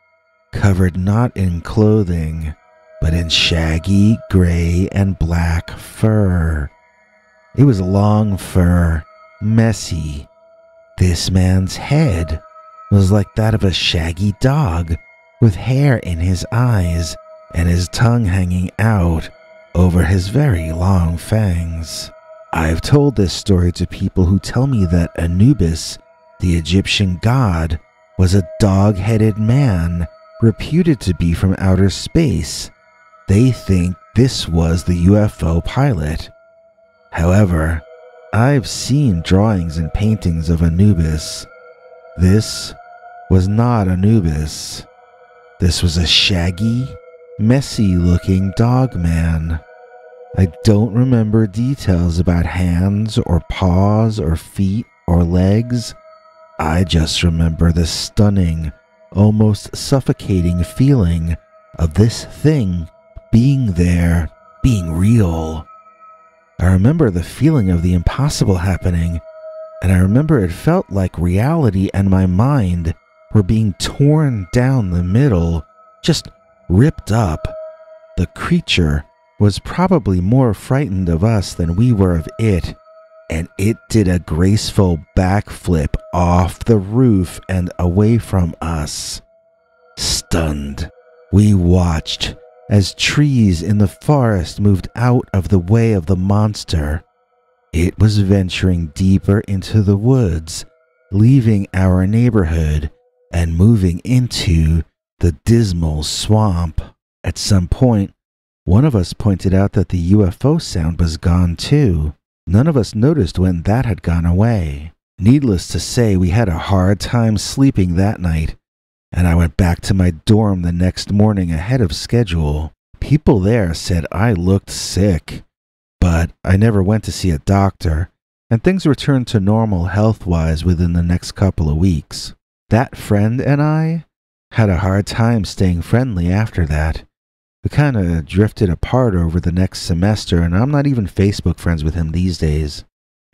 covered not in clothing, but in shaggy gray and black fur. It was long fur, messy. This man's head was like that of a shaggy dog, with hair in his eyes and his tongue hanging out over his very long fangs. I've told this story to people who tell me that Anubis, the Egyptian god, was a dog-headed man reputed to be from outer space. They think this was the UFO pilot. However, I've seen drawings and paintings of Anubis. This was not Anubis. This was a shaggy, messy-looking dog man. I don't remember details about hands or paws or feet or legs. I just remember the stunning, almost suffocating feeling of this thing being there, being real. I remember the feeling of the impossible happening, and I remember it felt like reality and my mind were being torn down the middle, just ripped up. The creature was probably more frightened of us than we were of it, and it did a graceful backflip off the roof and away from us. Stunned, we watched as trees in the forest moved out of the way of the monster. It was venturing deeper into the woods, leaving our neighborhood and moving into the dismal swamp. At some point, one of us pointed out that the UFO sound was gone too. None of us noticed when that had gone away. Needless to say, we had a hard time sleeping that night, and I went back to my dorm the next morning ahead of schedule. People there said I looked sick, but I never went to see a doctor, and things returned to normal health-wise within the next couple of weeks. That friend and I had a hard time staying friendly after that. We kind of drifted apart over the next semester, and I'm not even Facebook friends with him these days.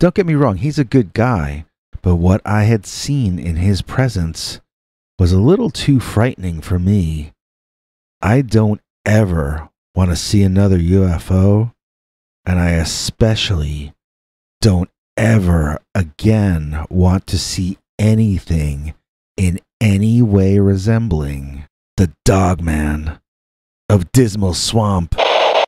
Don't get me wrong, he's a good guy, but what I had seen in his presence was a little too frightening for me. I don't ever want to see another UFO, and I especially don't ever again want to see anything in any way resembling the Dogman of Dismal Swamp.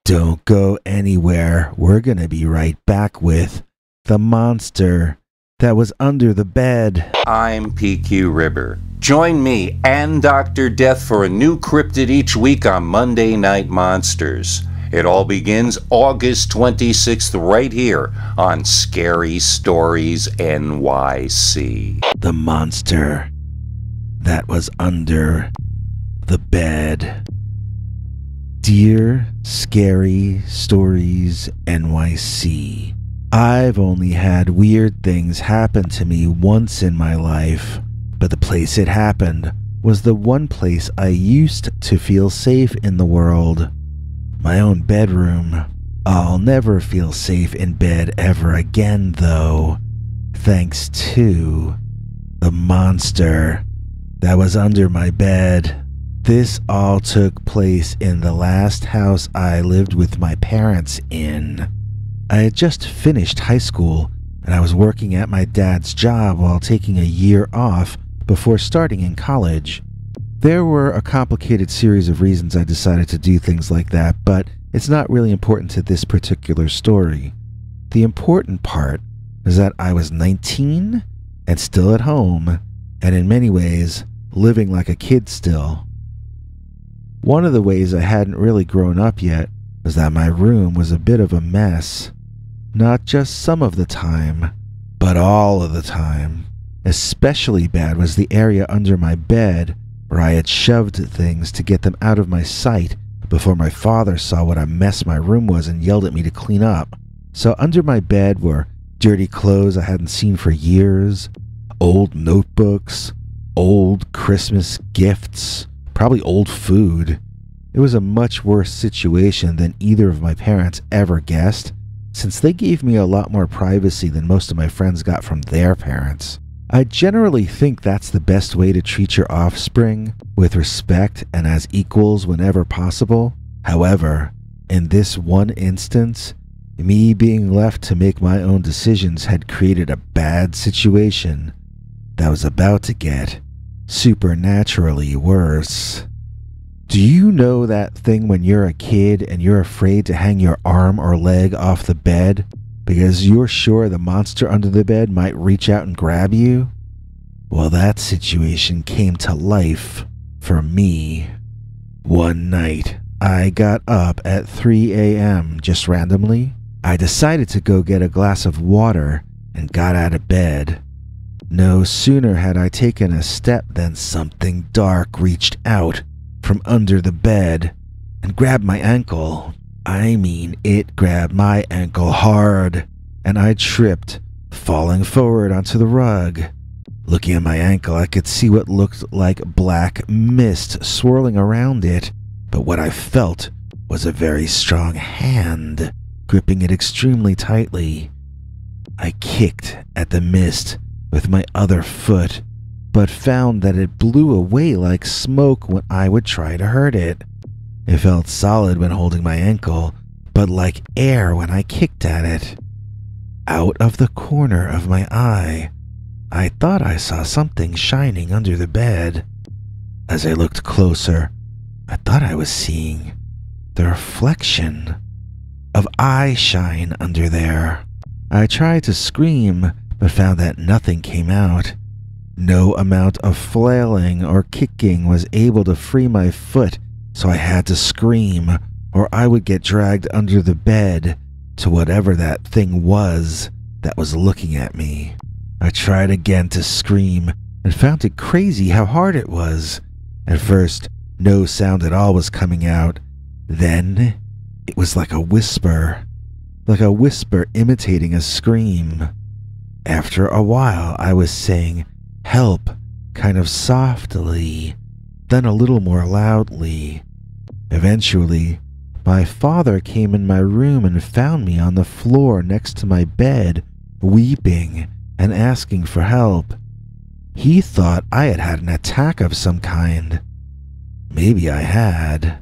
Don't go anywhere. We're gonna be right back with the monster that was under the bed. I'm PQ Ribber. Join me and Dr. Death for a new cryptid each week on Monday Night Monsters. It all begins August 26th right here on Scary Stories NYC. The monster that was under the bed. Dear Scary Stories NYC, I've only had weird things happen to me once in my life, but the place it happened was the one place I used to feel safe in the world. My own bedroom. I'll never feel safe in bed ever again, though, thanks to the monster that was under my bed. This all took place in the last house I lived with my parents in. I had just finished high school, and I was working at my dad's job while taking a year off before starting in college. There were a complicated series of reasons I decided to do things like that, but it's not really important to this particular story. The important part is that I was 19 and still at home, and in many ways, living like a kid still. One of the ways I hadn't really grown up yet was that my room was a bit of a mess. Not just some of the time, but all of the time. Especially bad was the area under my bed where I had shoved things to get them out of my sight before my father saw what a mess my room was and yelled at me to clean up. So under my bed were dirty clothes I hadn't seen for years, old notebooks, old Christmas gifts, probably old food. It was a much worse situation than either of my parents ever guessed, since they gave me a lot more privacy than most of my friends got from their parents. I generally think that's the best way to treat your offspring, with respect and as equals whenever possible. However, in this one instance, me being left to make my own decisions had created a bad situation that was about to get supernaturally worse. Do you know that thing when you're a kid and you're afraid to hang your arm or leg off the bed because you're sure the monster under the bed might reach out and grab you? Well, that situation came to life for me. One night, I got up at 3 a.m. just randomly. I decided to go get a glass of water and got out of bed. No sooner had I taken a step than something dark reached out from under the bed and grabbed my ankle. I mean, it grabbed my ankle hard, and I tripped, falling forward onto the rug. Looking at my ankle, I could see what looked like black mist swirling around it, but what I felt was a very strong hand gripping it extremely tightly. I kicked at the mist with my other foot, but found that it blew away like smoke when I would try to hurt it. It felt solid when holding my ankle, but like air when I kicked at it. Out of the corner of my eye, I thought I saw something shining under the bed. As I looked closer, I thought I was seeing the reflection of eye shine under there. I tried to scream, but found that nothing came out. No amount of flailing or kicking was able to free my foot, so I had to scream, or I would get dragged under the bed to whatever that thing was that was looking at me. I tried again to scream and found it crazy how hard it was. At first, no sound at all was coming out. Then, it was like a whisper imitating a scream. After a while, I was saying, "Help," kind of softly, then a little more loudly. Eventually, my father came in my room and found me on the floor next to my bed, weeping and asking for help. He thought I had had an attack of some kind. Maybe I had.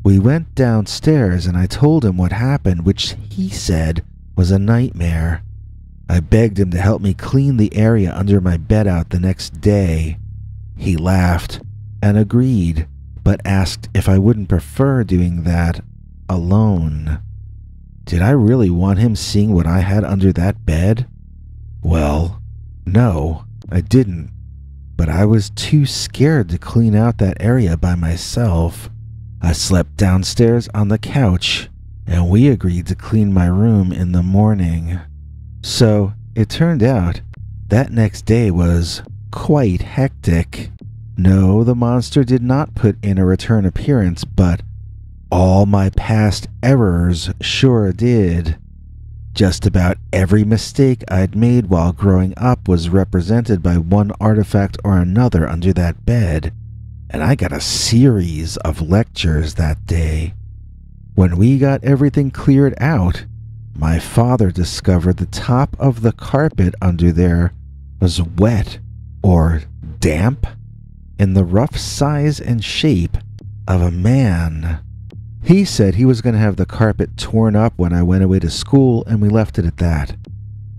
We went downstairs and I told him what happened, which he said was a nightmare. I begged him to help me clean the area under my bed out the next day. He laughed and agreed, but asked if I wouldn't prefer doing that alone. Did I really want him seeing what I had under that bed? Well, no, I didn't, but I was too scared to clean out that area by myself. I slept downstairs on the couch, and we agreed to clean my room in the morning. So, it turned out that next day was quite hectic. No, the monster did not put in a return appearance, but all my past errors sure did. Just about every mistake I'd made while growing up was represented by one artifact or another under that bed, and I got a series of lectures that day. When we got everything cleared out, my father discovered the top of the carpet under there was wet or damp in the rough size and shape of a man. He said he was going to have the carpet torn up when I went away to school, and we left it at that.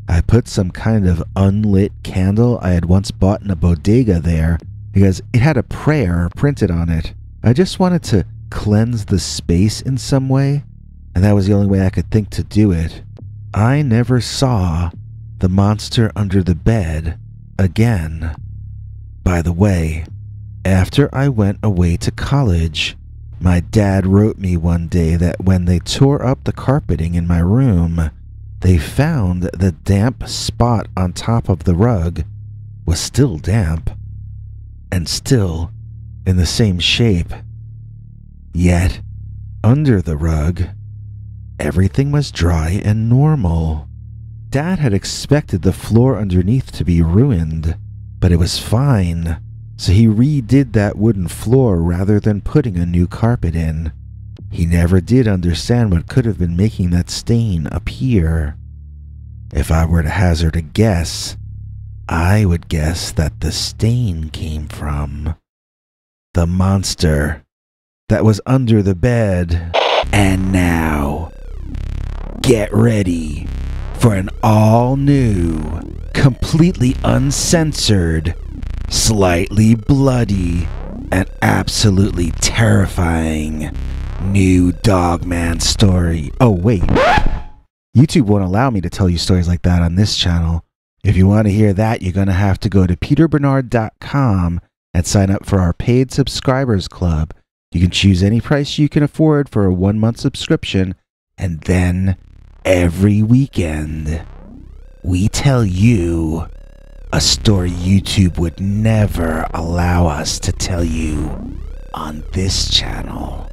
I put some kind of unlit candle I had once bought in a bodega there because it had a prayer printed on it. I just wanted to cleanse the space in some way, and that was the only way I could think to do it. I never saw the monster under the bed again. By the way, after I went away to college, my dad wrote me one day that when they tore up the carpeting in my room, they found the damp spot on top of the rug was still damp and still in the same shape. Yet, under the rug, everything was dry and normal. Dad had expected the floor underneath to be ruined, but it was fine. So he redid that wooden floor rather than putting a new carpet in. He never did understand what could have been making that stain appear. If I were to hazard a guess, I would guess that the stain came from the monster that was under the bed. And now, get ready for an all-new, completely uncensored, slightly bloody, and absolutely terrifying new Dogman story. Oh, wait. YouTube won't allow me to tell you stories like that on this channel. If you want to hear that, you're going to have to go to peterbernard.com and sign up for our paid subscribers club. You can choose any price you can afford for a 1-month subscription, and then every weekend, we tell you a story YouTube would never allow us to tell you on this channel.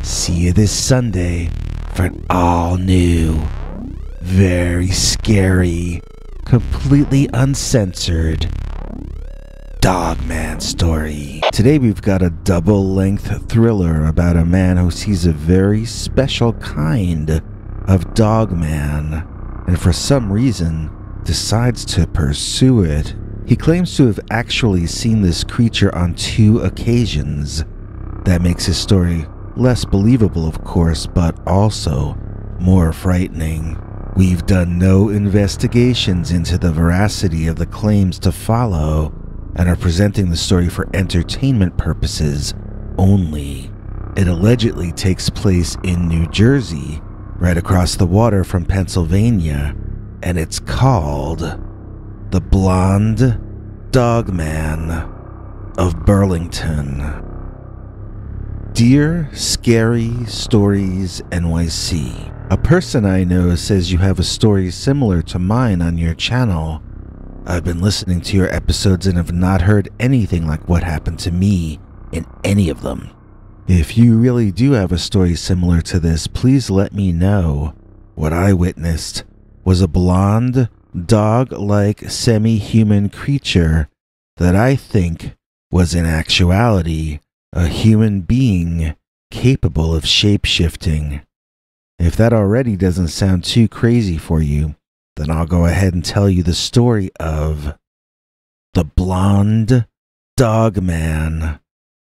See you this Sunday for an all-new, very scary, completely uncensored Dogman story. Today we've got a double-length thriller about a man who sees a very special kind of Dogman, and for some reason decides to pursue it. He claims to have actually seen this creature on 2 occasions. That makes his story less believable, of course, but also more frightening. We've done no investigations into the veracity of the claims to follow, and are presenting the story for entertainment purposes only. It allegedly takes place in New Jersey, right across the water from Pennsylvania, and it's called The Blonde Dogman of Burlington. Dear Scary Stories NYC, a person I know says you have a story similar to mine on your channel. I've been listening to your episodes and have not heard anything like what happened to me in any of them. If you really do have a story similar to this, please let me know. What I witnessed was a blonde, dog-like semi-human creature that I think was in actuality a human being capable of shape-shifting. If that already doesn't sound too crazy for you, then I'll go ahead and tell you the story of the Blonde Dogman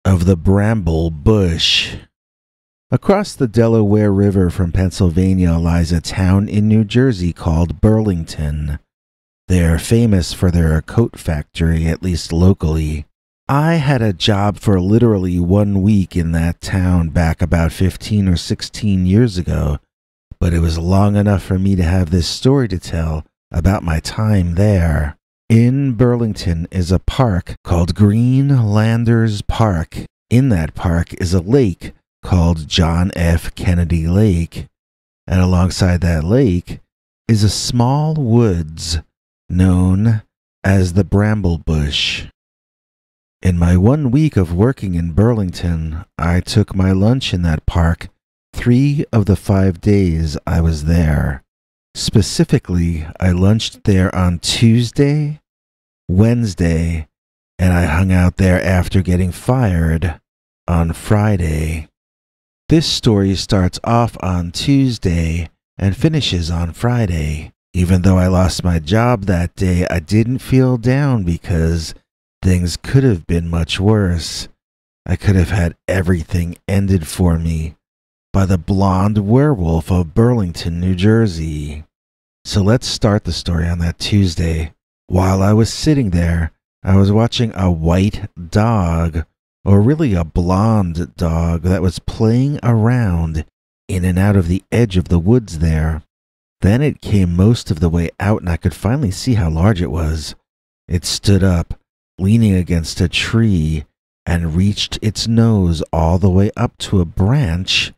of the Bramble Bush. Across the Delaware River from Pennsylvania lies a town in New Jersey called Burlington. They're famous for their coat factory, at least locally. I had a job for literally 1 week in that town back about 15 or 16 years ago, but it was long enough for me to have this story to tell about my time there. In Burlington is a park called Greenlanders Park. In that park is a lake called John F. Kennedy Lake, and alongside that lake is a small woods known as the Bramble Bush. In my 1 week of working in Burlington, I took my lunch in that park 3 of the 5 days I was there. Specifically, I lunched there on Tuesday, Wednesday, and I hung out there after getting fired on Friday. This story starts off on Tuesday and finishes on Friday. Even though I lost my job that day, I didn't feel down because things could have been much worse. I could have had everything ended for me by the blonde werewolf of Burlington, New Jersey. So let's start the story on that Tuesday. While I was sitting there, I was watching a white dog, or really a blonde dog, that was playing around in and out of the edge of the woods there. Then it came most of the way out and I could finally see how large it was. It stood up, leaning against a tree, and reached its nose all the way up to a branch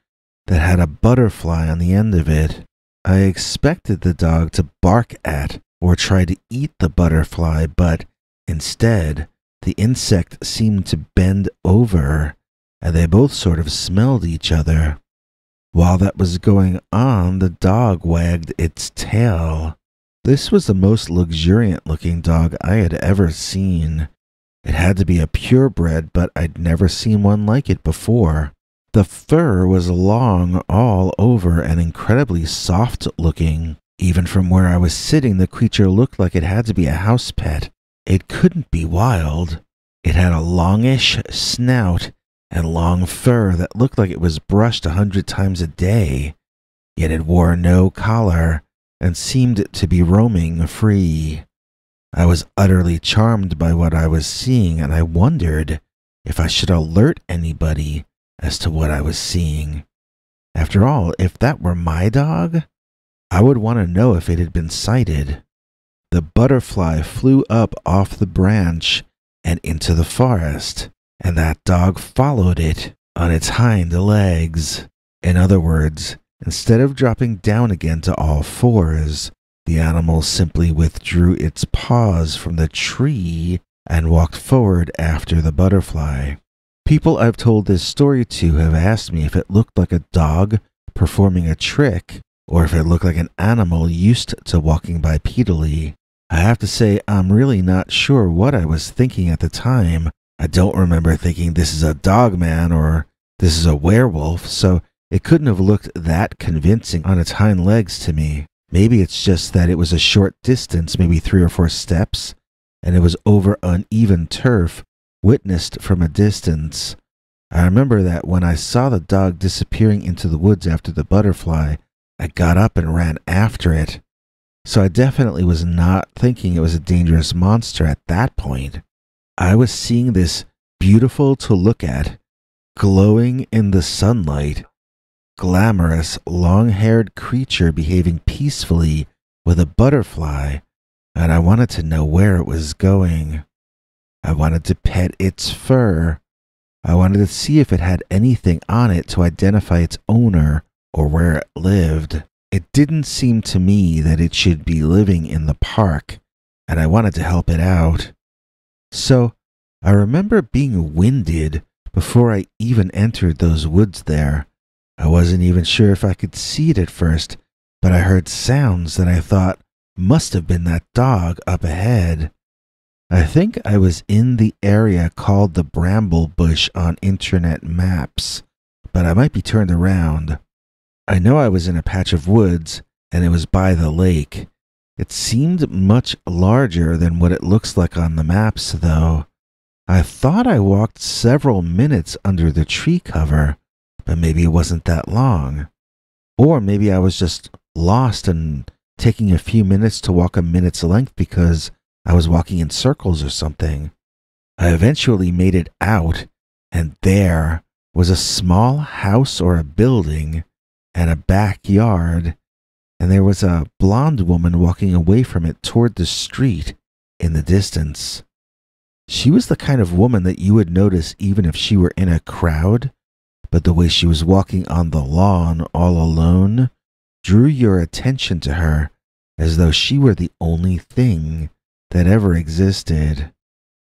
that had a butterfly on the end of it. I expected the dog to bark at or try to eat the butterfly, but instead, the insect seemed to bend over, and they both sort of smelled each other. While that was going on, the dog wagged its tail. This was the most luxuriant-looking dog I had ever seen. It had to be a purebred, but I'd never seen one like it before. The fur was long all over and incredibly soft-looking. Even from where I was sitting, the creature looked like it had to be a house pet. It couldn't be wild. It had a longish snout and long fur that looked like it was brushed 100 times a day, yet it wore no collar and seemed to be roaming free. I was utterly charmed by what I was seeing, and I wondered if I should alert anybody as to what I was seeing. After all, if that were my dog, I would want to know if it had been sighted. The butterfly flew up off the branch and into the forest, and that dog followed it on its hind legs. In other words, instead of dropping down again to all fours, the animal simply withdrew its paws from the tree and walked forward after the butterfly. People I've told this story to have asked me if it looked like a dog performing a trick, or if it looked like an animal used to walking bipedally. I have to say I'm really not sure what I was thinking at the time. I don't remember thinking this is a dogman or this is a werewolf, so it couldn't have looked that convincing on its hind legs to me. Maybe it's just that it was a short distance, maybe 3 or 4 steps, and it was over uneven turf, witnessed from a distance. I remember that when I saw the dog disappearing into the woods after the butterfly, I got up and ran after it. So I definitely was not thinking it was a dangerous monster at that point. I was seeing this beautiful to look at, glowing in the sunlight, glamorous, long-haired creature behaving peacefully with a butterfly, and I wanted to know where it was going. I wanted to pet its fur. I wanted to see if it had anything on it to identify its owner or where it lived. It didn't seem to me that it should be living in the park, and I wanted to help it out. So I remember being winded before I even entered those woods there. I wasn't even sure if I could see it at first, but I heard sounds that I thought must have been that dog up ahead. I think I was in the area called the Bramble Bush on internet maps, but I might be turned around. I know I was in a patch of woods, and it was by the lake. It seemed much larger than what it looks like on the maps, though. I thought I walked several minutes under the tree cover, but maybe it wasn't that long. Or maybe I was just lost and taking a few minutes to walk a minute's length because I was walking in circles or something. I eventually made it out, and there was a small house or a building and a backyard, and there was a blonde woman walking away from it toward the street in the distance. She was the kind of woman that you would notice even if she were in a crowd, but the way she was walking on the lawn all alone drew your attention to her as though she were the only thing that ever existed.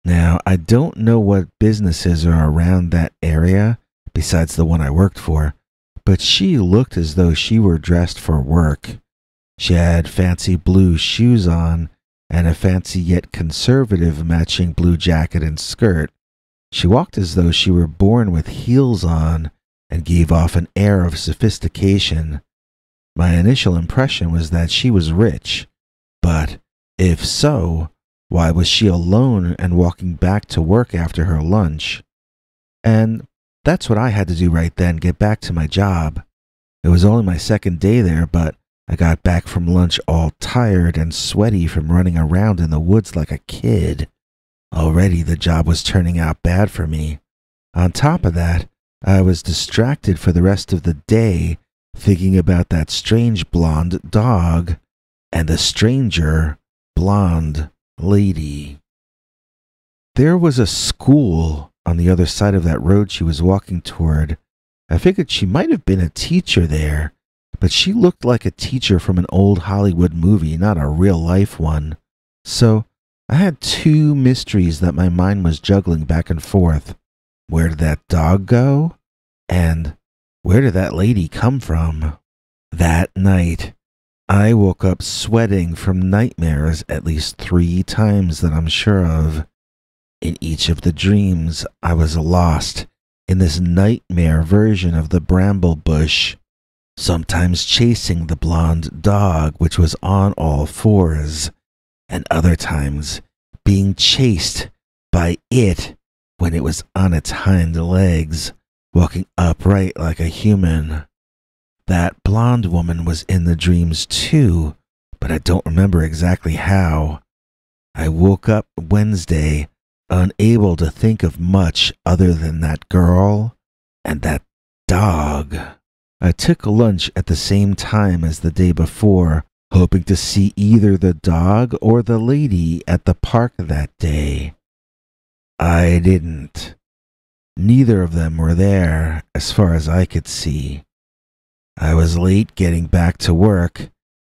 Now, I don't know what businesses are around that area besides the one I worked for, but she looked as though she were dressed for work. She had fancy blue shoes on and a fancy yet conservative matching blue jacket and skirt. She walked as though she were born with heels on and gave off an air of sophistication. My initial impression was that she was rich, but if so, why was she alone and walking back to work after her lunch? And that's what I had to do right then, get back to my job. It was only my second day there, but I got back from lunch all tired and sweaty from running around in the woods like a kid. Already the job was turning out bad for me. On top of that, I was distracted for the rest of the day thinking about that strange blonde dog and the stranger blonde lady. There was a school on the other side of that road she was walking toward. I figured she might have been a teacher there, but she looked like a teacher from an old Hollywood movie, not a real-life one. So I had 2 mysteries that my mind was juggling back and forth. Where did that dog go? And where did that lady come from? That night, I woke up sweating from nightmares at least 3 times that I'm sure of. In each of the dreams, I was lost in this nightmare version of the Bramble Bush. sometimes chasing the blonde dog, which was on all fours, and other times being chased by it when it was on its hind legs, walking upright like a human. That blonde woman was in the dreams too, but I don't remember exactly how. I woke up Wednesday unable to think of much other than that girl and that dog. I took lunch at the same time as the day before, hoping to see either the dog or the lady at the park that day. I didn't. Neither of them were there, as far as I could see. I was late getting back to work,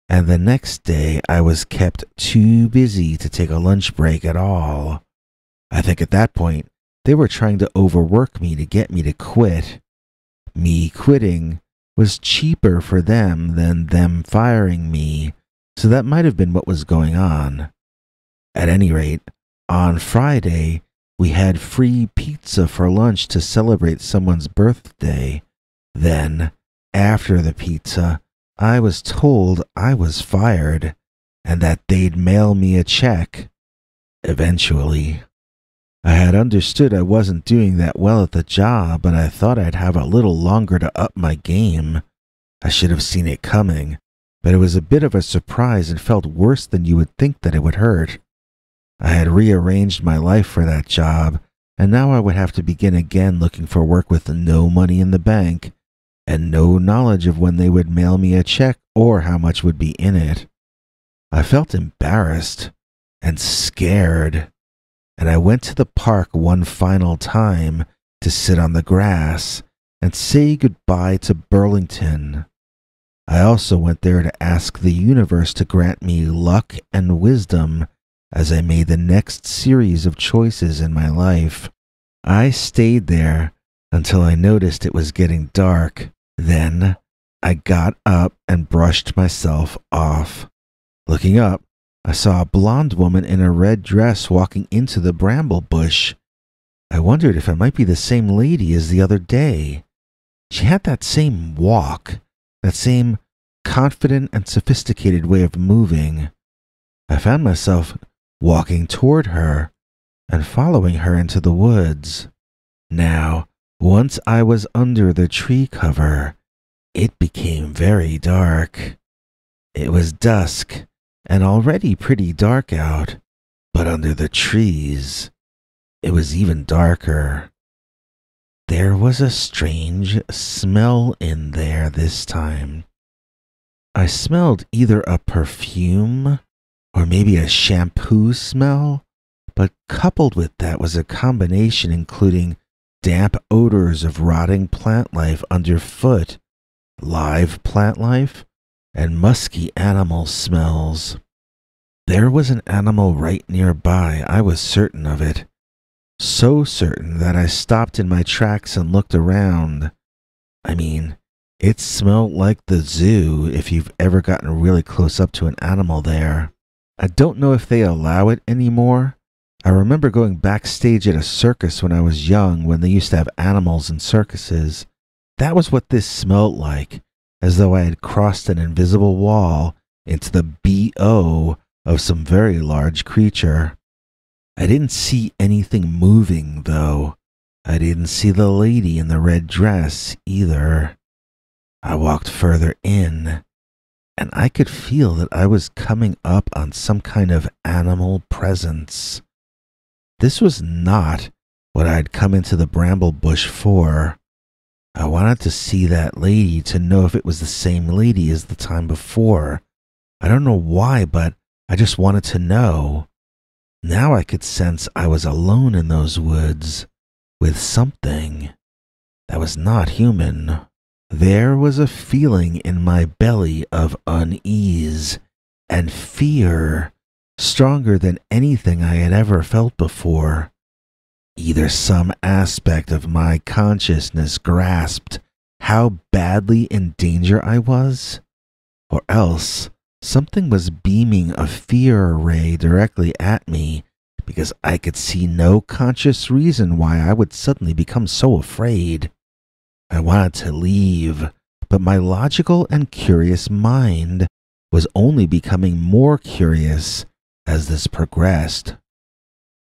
and the next day I was kept too busy to take a lunch break at all. I think at that point, they were trying to overwork me to get me to quit. Me quitting was cheaper for them than them firing me, so that might have been what was going on. At any rate, on Friday, we had free pizza for lunch to celebrate someone's birthday. Then, after the pizza, I was told I was fired and that they'd mail me a check. Eventually. I had understood I wasn't doing that well at the job, but I thought I'd have a little longer to up my game. I should have seen it coming, but it was a bit of a surprise and felt worse than you would think that it would hurt. I had rearranged my life for that job, and now I would have to begin again looking for work with no money in the bank, and no knowledge of when they would mail me a check or how much would be in it. I felt embarrassed and scared, and I went to the park one final time to sit on the grass and say goodbye to Burlington. I also went there to ask the universe to grant me luck and wisdom as I made the next series of choices in my life. I stayed there until I noticed it was getting dark. Then I got up and brushed myself off. Looking up, I saw a blonde woman in a red dress walking into the bramble bush. I wondered if it might be the same lady as the other day. She had that same walk, that same confident and sophisticated way of moving. I found myself walking toward her and following her into the woods. Now, once I was under the tree cover, it became very dark. It was dusk and already pretty dark out, but under the trees, it was even darker. There was a strange smell in there this time. I smelled either a perfume or maybe a shampoo smell, but coupled with that was a combination including damp odors of rotting plant life underfoot, live plant life, and musky animal smells. There was an animal right nearby, I was certain of it. So certain that I stopped in my tracks and looked around. I mean, it smelled like the zoo if you've ever gotten really close up to an animal there. I don't know if they allow it anymore. I remember going backstage at a circus when I was young when they used to have animals in circuses. That was what this smelled like, as though I had crossed an invisible wall into the B.O. of some very large creature. I didn't see anything moving, though. I didn't see the lady in the red dress, either. I walked further in, and I could feel that I was coming up on some kind of animal presence. This was not what I had come into the bramble bush for. I wanted to see that lady to know if it was the same lady as the time before. I don't know why, but I just wanted to know. Now I could sense I was alone in those woods with something that was not human. There was a feeling in my belly of unease and fear, stronger than anything I had ever felt before. Either some aspect of my consciousness grasped how badly in danger I was, or else something was beaming a fear ray directly at me because I could see no conscious reason why I would suddenly become so afraid. I wanted to leave, but my logical and curious mind was only becoming more curious as this progressed.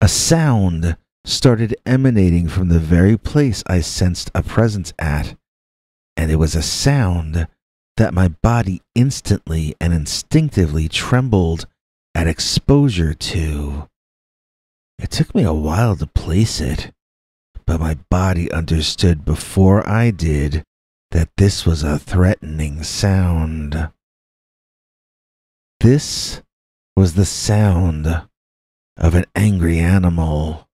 A sound started emanating from the very place I sensed a presence at, and it was a sound that my body instantly and instinctively trembled at exposure to. It took me a while to place it, but my body understood before I did that this was a threatening sound. This was the sound of an angry animal.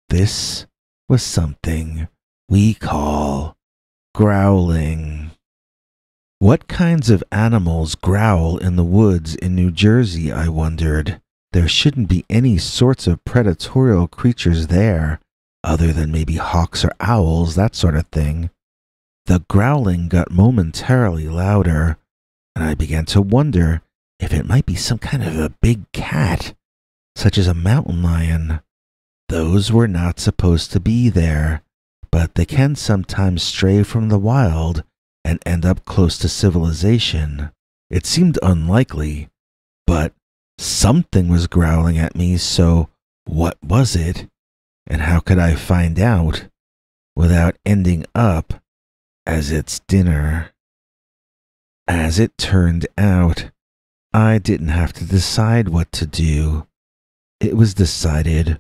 This was something we call growling. What kinds of animals growl in the woods in New Jersey, I wondered? There shouldn't be any sorts of predatorial creatures there, other than maybe hawks or owls, that sort of thing. The growling got momentarily louder, and I began to wonder if it might be some kind of a big cat, such as a mountain lion. Those were not supposed to be there, but they can sometimes stray from the wild and end up close to civilization. It seemed unlikely, but something was growling at me, so what was it? And how could I find out without ending up as its dinner? As it turned out, I didn't have to decide what to do. It was decided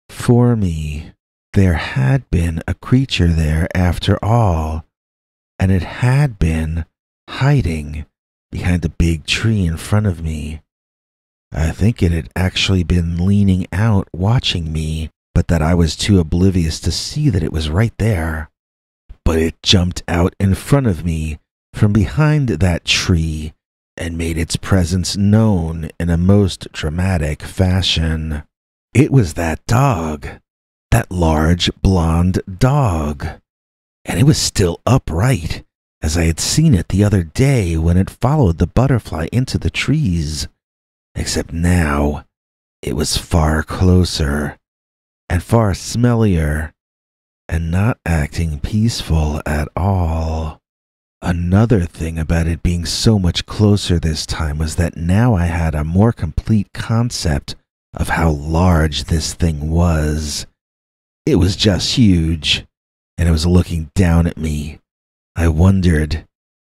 for me. There had been a creature there after all, and it had been hiding behind a big tree in front of me. I think it had actually been leaning out watching me, but that I was too oblivious to see that it was right there. But it jumped out in front of me from behind that tree and made its presence known in a most dramatic fashion. It was that dog, that large blonde dog, and it was still upright, as I had seen it the other day when it followed the butterfly into the trees, except now it was far closer and far smellier and not acting peaceful at all. Another thing about it being so much closer this time was that now I had a more complete concept of how large this thing was. It was just huge, and it was looking down at me. I wondered,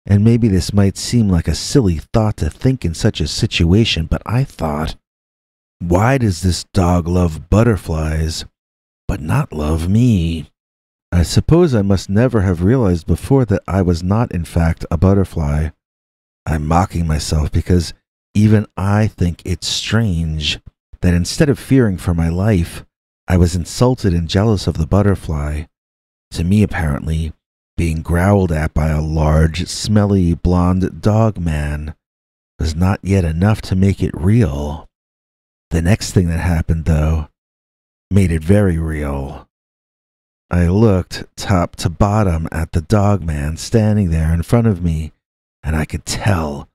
and maybe this might seem like a silly thought to think in such a situation, but I thought, why does this dog love butterflies, but not love me? I suppose I must never have realized before that I was not in fact a butterfly. I'm mocking myself because even I think it's strange that instead of fearing for my life, I was insulted and jealous of the butterfly. To me, apparently, being growled at by a large, smelly, blonde dog man was not yet enough to make it real. The next thing that happened, though, made it very real. I looked top to bottom at the dog man standing there in front of me, and I could tell,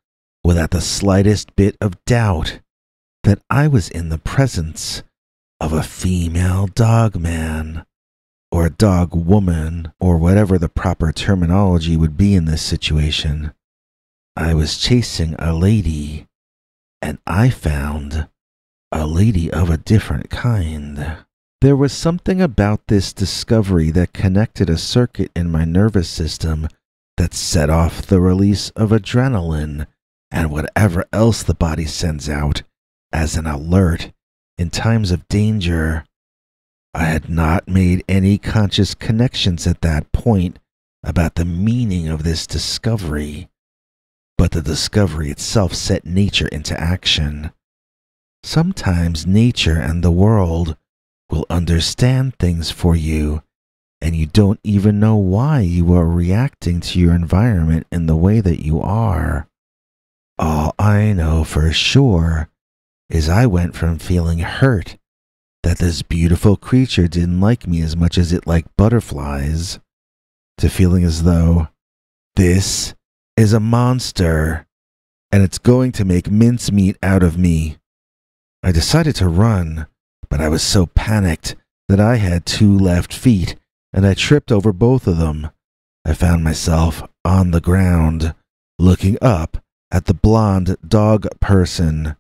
without the slightest bit of doubt, that I was in the presence of a female dog man, or a dog woman, or whatever the proper terminology would be in this situation. I was chasing a lady, and I found a lady of a different kind. There was something about this discovery that connected a circuit in my nervous system that set off the release of adrenaline and whatever else the body sends out as an alert in times of danger. I had not made any conscious connections at that point about the meaning of this discovery, but the discovery itself set nature into action. Sometimes nature and the world will understand things for you, and you don't even know why you are reacting to your environment in the way that you are. All I know for sure is I went from feeling hurt that this beautiful creature didn't like me as much as it liked butterflies, to feeling as though this is a monster and it's going to make mincemeat out of me. I decided to run, but I was so panicked that I had 2 left feet and I tripped over both of them. I found myself on the ground, looking up at the blonde dog person.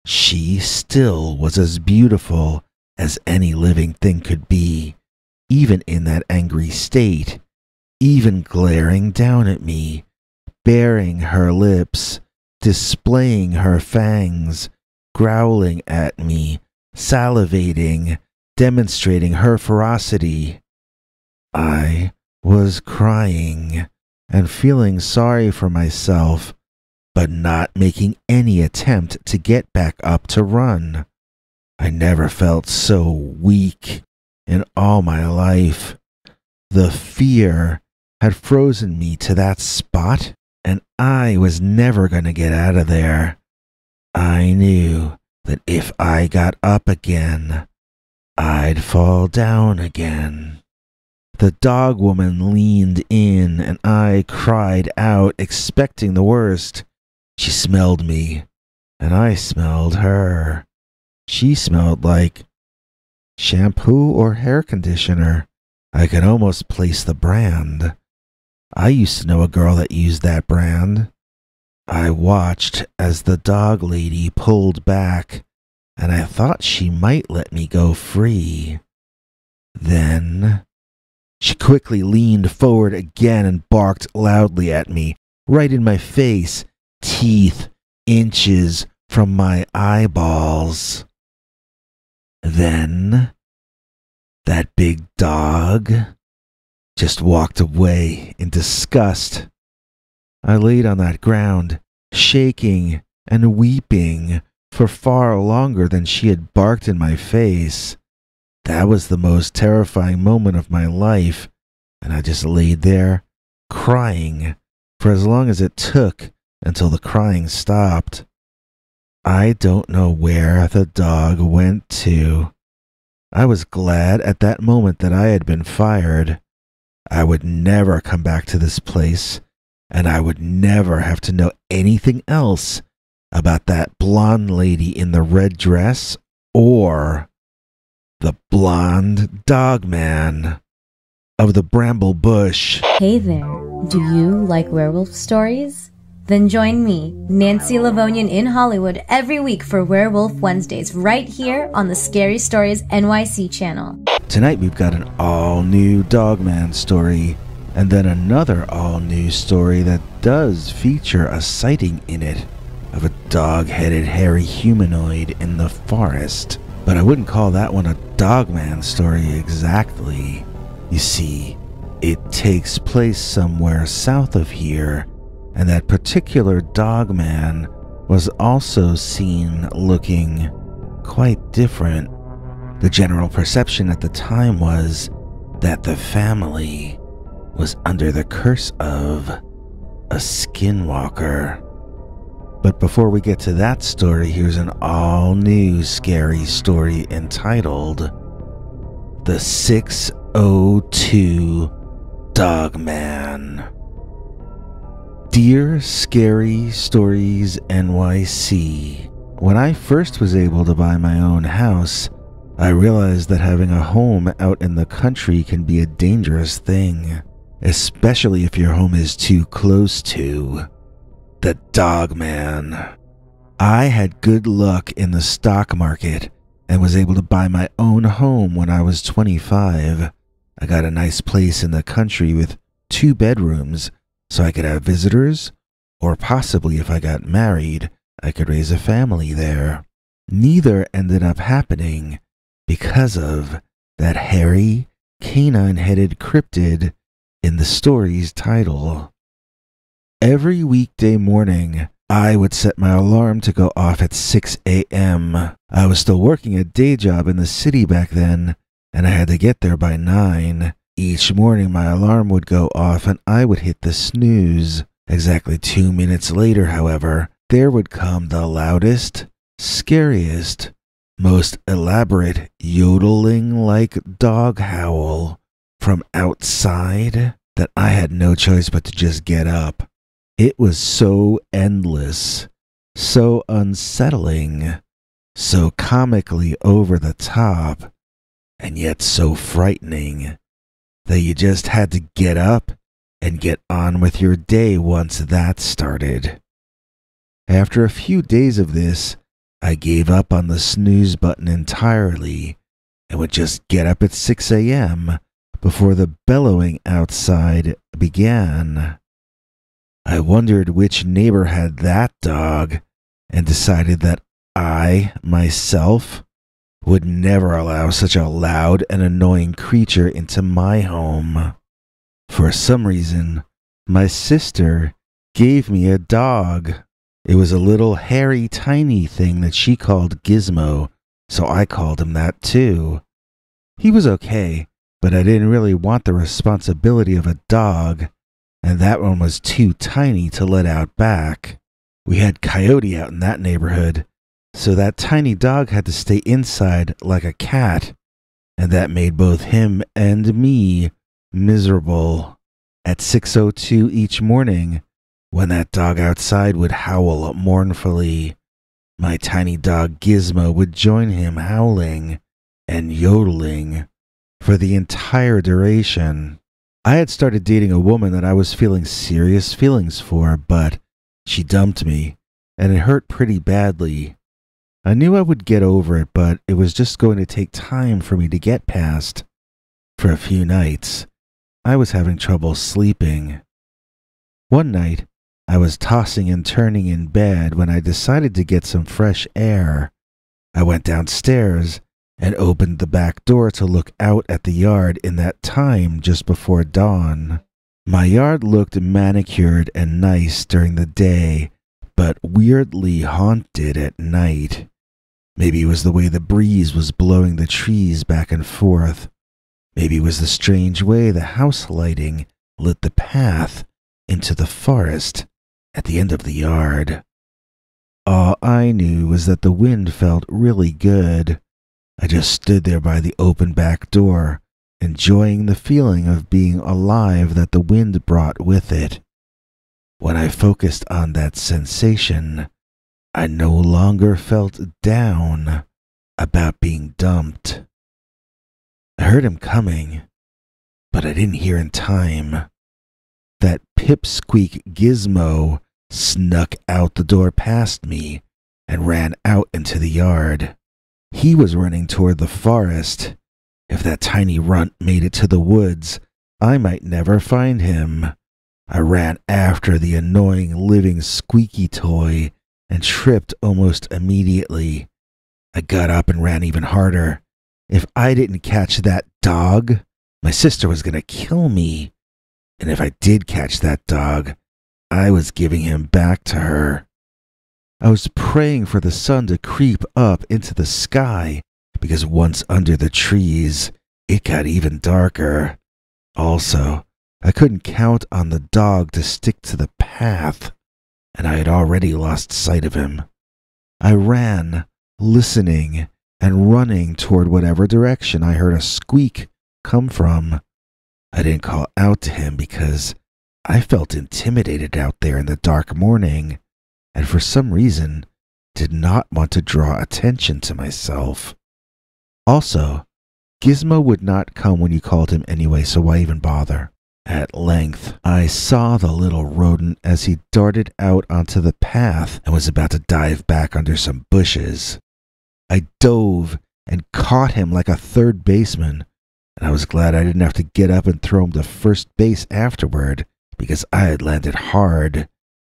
She still was as beautiful as any living thing could be, even in that angry state, even glaring down at me, baring her lips, displaying her fangs, growling at me, salivating, demonstrating her ferocity. I was crying and feeling sorry for myself, but not making any attempt to get back up to run. I never felt so weak in all my life. The fear had frozen me to that spot, and I was never going to get out of there. I knew that if I got up again, I'd fall down again. The dog woman leaned in, and I cried out, expecting the worst. She smelled me, and I smelled her. She smelled like shampoo or hair conditioner. I could almost place the brand. I used to know a girl that used that brand. I watched as the dog lady pulled back, and I thought she might let me go free. Then she quickly leaned forward again and barked loudly at me, right in my face, teeth inches from my eyeballs. Then that big dog just walked away in disgust. I laid on that ground, shaking and weeping for far longer than she had barked in my face. That was the most terrifying moment of my life, and I just laid there, crying for as long as it took until the crying stopped. I don't know where the dog went to. I was glad at that moment that I had been fired. I would never come back to this place, and I would never have to know anything else about that blonde lady in the red dress or the blonde dogman of the bramble bush. Hey there, do you like werewolf stories? Then join me, Nancy Livonian in Hollywood, every week for Werewolf Wednesdays right here on the Scary Stories NYC channel. Tonight we've got an all-new Dogman story, and then another all-new story that does feature a sighting in it of a dog-headed hairy humanoid in the forest. But I wouldn't call that one a Dogman story exactly. You see, it takes place somewhere south of here, and that particular dogman was also seen looking quite different. The general perception at the time was that the family was under the curse of a skinwalker. But before we get to that story, here's an all-new scary story entitled The 602 Dogman. Dear Scary Stories NYC, when I first was able to buy my own house, I realized that having a home out in the country can be a dangerous thing, especially if your home is too close to the Dogman. I had good luck in the stock market and was able to buy my own home when I was 25. I got a nice place in the country with 2 bedrooms, so I could have visitors, or possibly if I got married, I could raise a family there. Neither ended up happening because of that hairy, canine-headed cryptid in the story's title. Every weekday morning, I would set my alarm to go off at 6 a.m. I was still working a day job in the city back then, and I had to get there by 9. Each morning my alarm would go off and I would hit the snooze. Exactly 2 minutes later, however, there would come the loudest, scariest, most elaborate yodeling-like dog howl from outside that I had no choice but to just get up. It was so endless, so unsettling, so comically over the top, and yet so frightening that you just had to get up and get on with your day once that started. After a few days of this, I gave up on the snooze button entirely and would just get up at 6 a.m. before the bellowing outside began. I wondered which neighbor had that dog and decided that I, myself, would never allow such a loud and annoying creature into my home. For some reason, my sister gave me a dog. It was a little hairy, tiny thing that she called Gizmo, so I called him that too. He was okay, but I didn't really want the responsibility of a dog, and that one was too tiny to let out back. We had coyote out in that neighborhood, so that tiny dog had to stay inside like a cat, and that made both him and me miserable. At 6:02 each morning, when that dog outside would howl mournfully, my tiny dog Gizmo would join him howling and yodeling for the entire duration. I had started dating a woman that I was feeling serious feelings for, but she dumped me, and it hurt pretty badly. I knew I would get over it, but it was just going to take time for me to get past. For a few nights, I was having trouble sleeping. One night, I was tossing and turning in bed when I decided to get some fresh air. I went downstairs and opened the back door to look out at the yard in that time just before dawn. My yard looked manicured and nice during the day, but weirdly haunted at night. Maybe it was the way the breeze was blowing the trees back and forth. Maybe it was the strange way the house lighting lit the path into the forest at the end of the yard. All I knew was that the wind felt really good. I just stood there by the open back door, enjoying the feeling of being alive that the wind brought with it. When I focused on that sensation, I no longer felt down about being dumped. I heard him coming, but I didn't hear in time. That pipsqueak Gizmo snuck out the door past me and ran out into the yard. He was running toward the forest. If that tiny runt made it to the woods, I might never find him. I ran after the annoying living squeaky toy and tripped almost immediately. I got up and ran even harder. If I didn't catch that dog, my sister was going to kill me. And if I did catch that dog, I was giving him back to her. I was praying for the sun to creep up into the sky, because once under the trees, it got even darker. Also, I couldn't count on the dog to stick to the path, and I had already lost sight of him. I ran, listening and running toward whatever direction I heard a squeak come from. I didn't call out to him because I felt intimidated out there in the dark morning, and for some reason did not want to draw attention to myself. Also, Gizmo would not come when you called him anyway, so why even bother? At length, I saw the little rodent as he darted out onto the path and was about to dive back under some bushes. I dove and caught him like a third baseman, and I was glad I didn't have to get up and throw him to first base afterward, because I had landed hard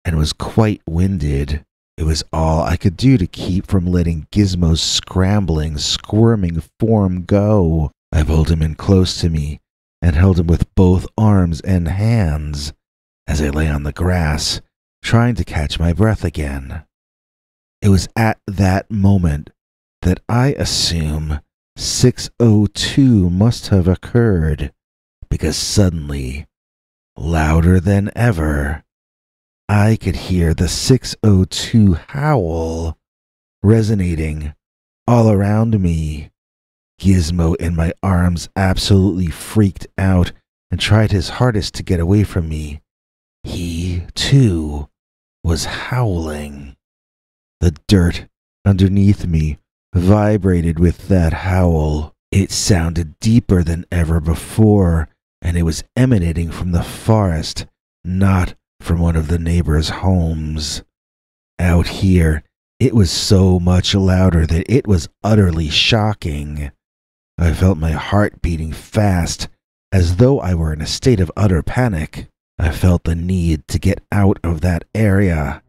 and was quite winded. It was all I could do to keep from letting Gizmo's scrambling, squirming form go. I pulled him in close to me and held him with both arms and hands as I lay on the grass, trying to catch my breath again. It was at that moment that I assume 6:02 must have occurred, because suddenly, louder than ever, I could hear the 6:02 howl resonating all around me. Gizmo in my arms absolutely freaked out and tried his hardest to get away from me. He, too, was howling. The dirt underneath me vibrated with that howl. It sounded deeper than ever before and it was emanating from the forest, not from one of the neighbors' homes. Out here, it was so much louder that it was utterly shocking. I felt my heart beating fast, as though I were in a state of utter panic. I felt the need to get out of that area.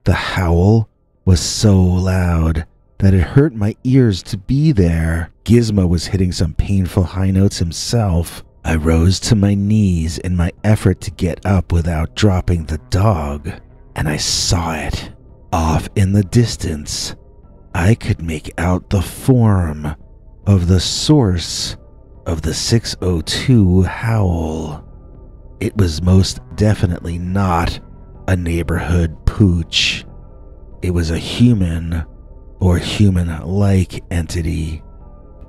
The howl was so loud that it hurt my ears to be there. Gizmo was hitting some painful high notes himself. I rose to my knees in my effort to get up without dropping the dog, and I saw it. Off in the distance, I could make out the form of the source of the 602 howl. It was most definitely not a neighborhood pooch. It was a human or human-like entity,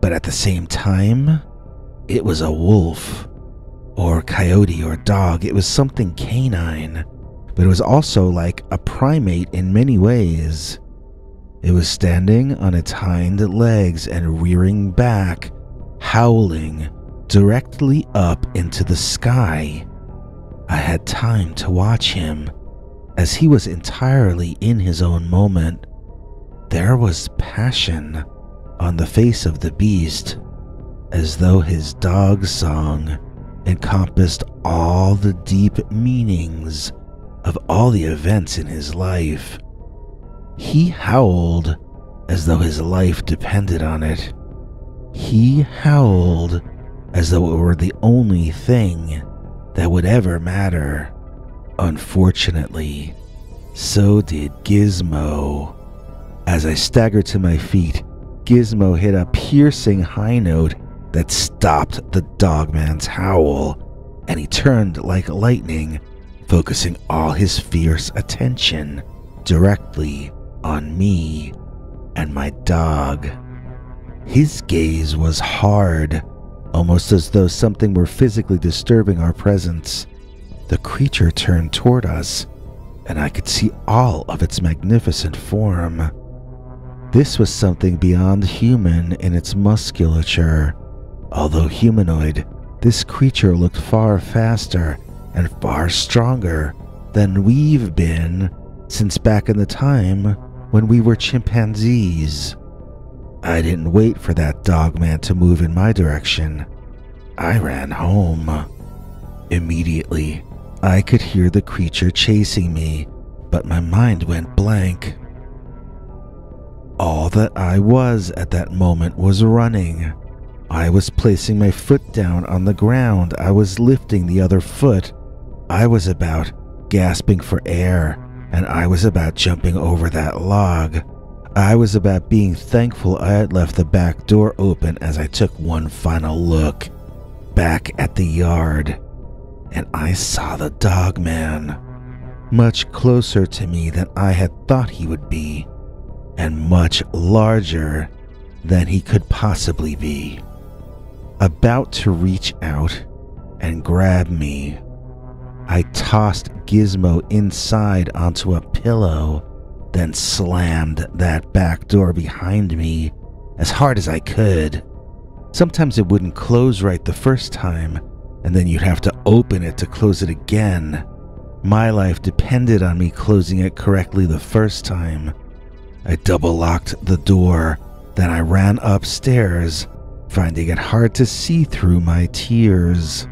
but at the same time, it was a wolf or coyote or dog. It was something canine, but it was also like a primate in many ways. It was standing on its hind legs and rearing back, howling directly up into the sky. I had time to watch him, as he was entirely in his own moment. There was passion on the face of the beast, as though his dog song encompassed all the deep meanings of all the events in his life. He howled as though his life depended on it. He howled as though it were the only thing that would ever matter. Unfortunately, so did Gizmo. As I staggered to my feet, Gizmo hit a piercing high note that stopped the dogman's howl, and he turned like lightning, focusing all his fierce attention directly on me and my dog. His gaze was hard, almost as though something were physically disturbing our presence. The creature turned toward us, and I could see all of its magnificent form. This was something beyond human in its musculature. Although humanoid, this creature looked far faster and far stronger than we've been since back in the time when we were chimpanzees. I didn't wait for that dogman to move in my direction. I ran home. Immediately, I could hear the creature chasing me, but my mind went blank. All that I was at that moment was running. I was placing my foot down on the ground. I was lifting the other foot. I was about gasping for air, and I was about jumping over that log. I was about being thankful I had left the back door open as I took one final look back at the yard, and I saw the dogman, much closer to me than I had thought he would be, and much larger than he could possibly be, about to reach out and grab me. I tossed Gizmo inside onto a pillow, then slammed that back door behind me as hard as I could. Sometimes it wouldn't close right the first time, and then you'd have to open it to close it again. My life depended on me closing it correctly the first time. I double-locked the door, then I ran upstairs, finding it hard to see through my tears.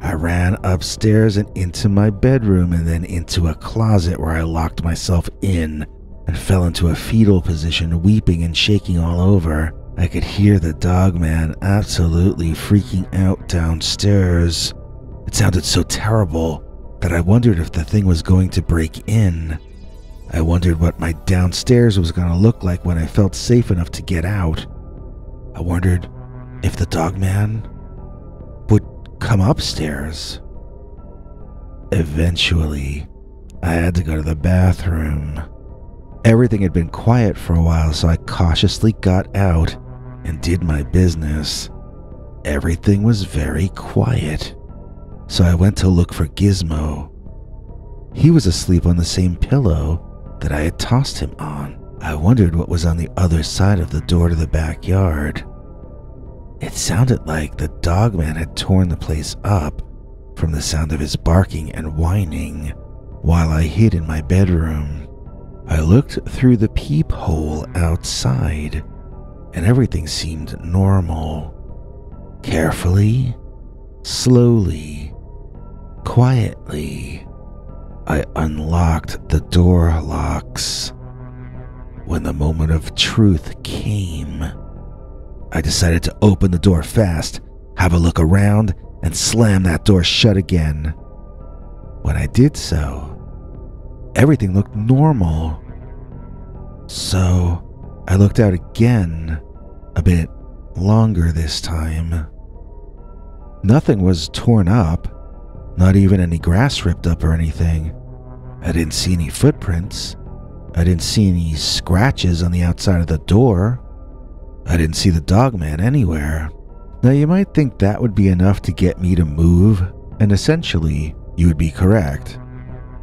I ran upstairs and into my bedroom and then into a closet where I locked myself in and fell into a fetal position, weeping and shaking all over. I could hear the dogman absolutely freaking out downstairs. It sounded so terrible that I wondered if the thing was going to break in. I wondered what my downstairs was going to look like when I felt safe enough to get out. I wondered if the dogman would come upstairs. Eventually, I had to go to the bathroom. Everything had been quiet for a while, so I cautiously got out and did my business. Everything was very quiet, so I went to look for Gizmo. He was asleep on the same pillow that I had tossed him on. I wondered what was on the other side of the door to the backyard. It sounded like the dogman had torn the place up from the sound of his barking and whining while I hid in my bedroom. I looked through the peephole outside, and everything seemed normal. Carefully, slowly, quietly, I unlocked the door locks. When the moment of truth came, I decided to open the door fast, have a look around, and slam that door shut again. When I did so, everything looked normal. So I looked out again, a bit longer this time. Nothing was torn up, not even any grass ripped up or anything. I didn't see any footprints. I didn't see any scratches on the outside of the door. I didn't see the dogman anywhere. Now you might think that would be enough to get me to move, and essentially, you would be correct.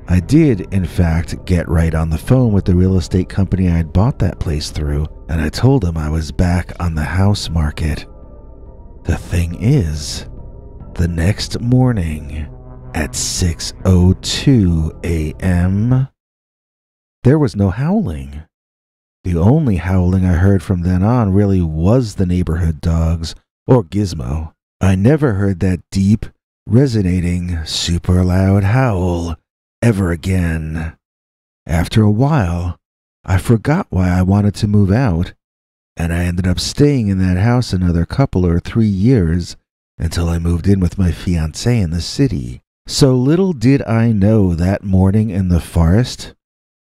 I did, in fact, get right on the phone with the real estate company I had bought that place through, and I told them I was back on the house market. The thing is, the next morning at 6:02 a.m., there was no howling. The only howling I heard from then on really was the neighborhood dogs, or Gizmo. I never heard that deep, resonating, super loud howl ever again. After a while, I forgot why I wanted to move out, and I ended up staying in that house another couple or 3 years until I moved in with my fiancée in the city. So little did I know that morning in the forest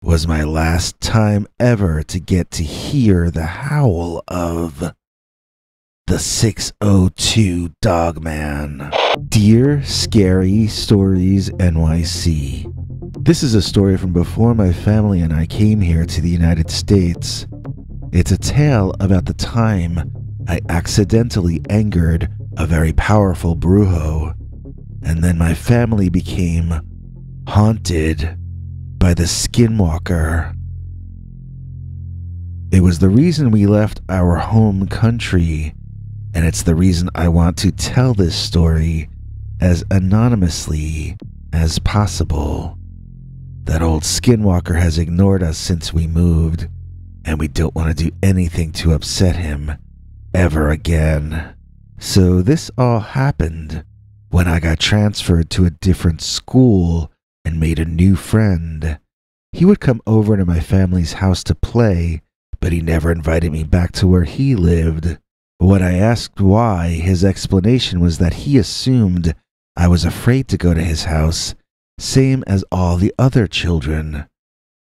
was my last time ever to get to hear the howl of the 602 Dogman. Dear Scary Stories NYC, this is a story from before my family and I came here to the United States. It's a tale about the time I accidentally angered a very powerful brujo, and then my family became haunted by the Skinwalker. It was the reason we left our home country, and it's the reason I want to tell this story as anonymously as possible. That old Skinwalker has ignored us since we moved, and we don't want to do anything to upset him ever again. So this all happened when I got transferred to a different school and made a new friend. He would come over to my family's house to play, but he never invited me back to where he lived. When I asked why, his explanation was that he assumed I was afraid to go to his house, same as all the other children.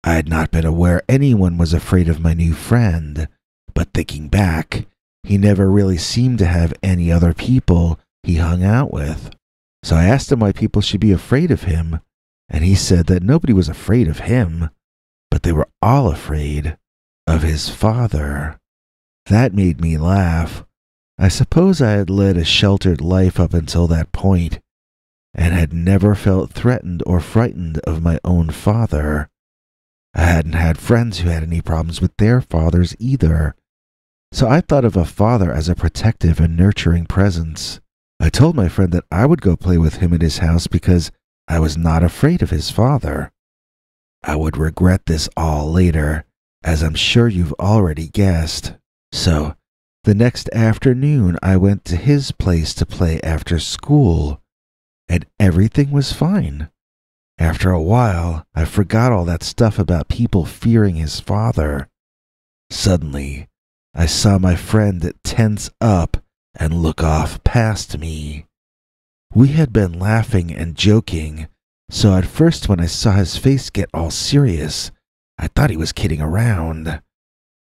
I had not been aware anyone was afraid of my new friend, but thinking back, he never really seemed to have any other people he hung out with. So I asked him why people should be afraid of him, and he said that nobody was afraid of him, but they were all afraid of his father. That made me laugh. I suppose I had led a sheltered life up until that point, and had never felt threatened or frightened of my own father. I hadn't had friends who had any problems with their fathers either, so I thought of a father as a protective and nurturing presence. I told my friend that I would go play with him at his house because I was not afraid of his father. I would regret this all later, as I'm sure you've already guessed. So, the next afternoon I went to his place to play after school, and everything was fine. After a while, I forgot all that stuff about people fearing his father. Suddenly, I saw my friend tense up and look off past me. We had been laughing and joking, so at first when I saw his face get all serious, I thought he was kidding around.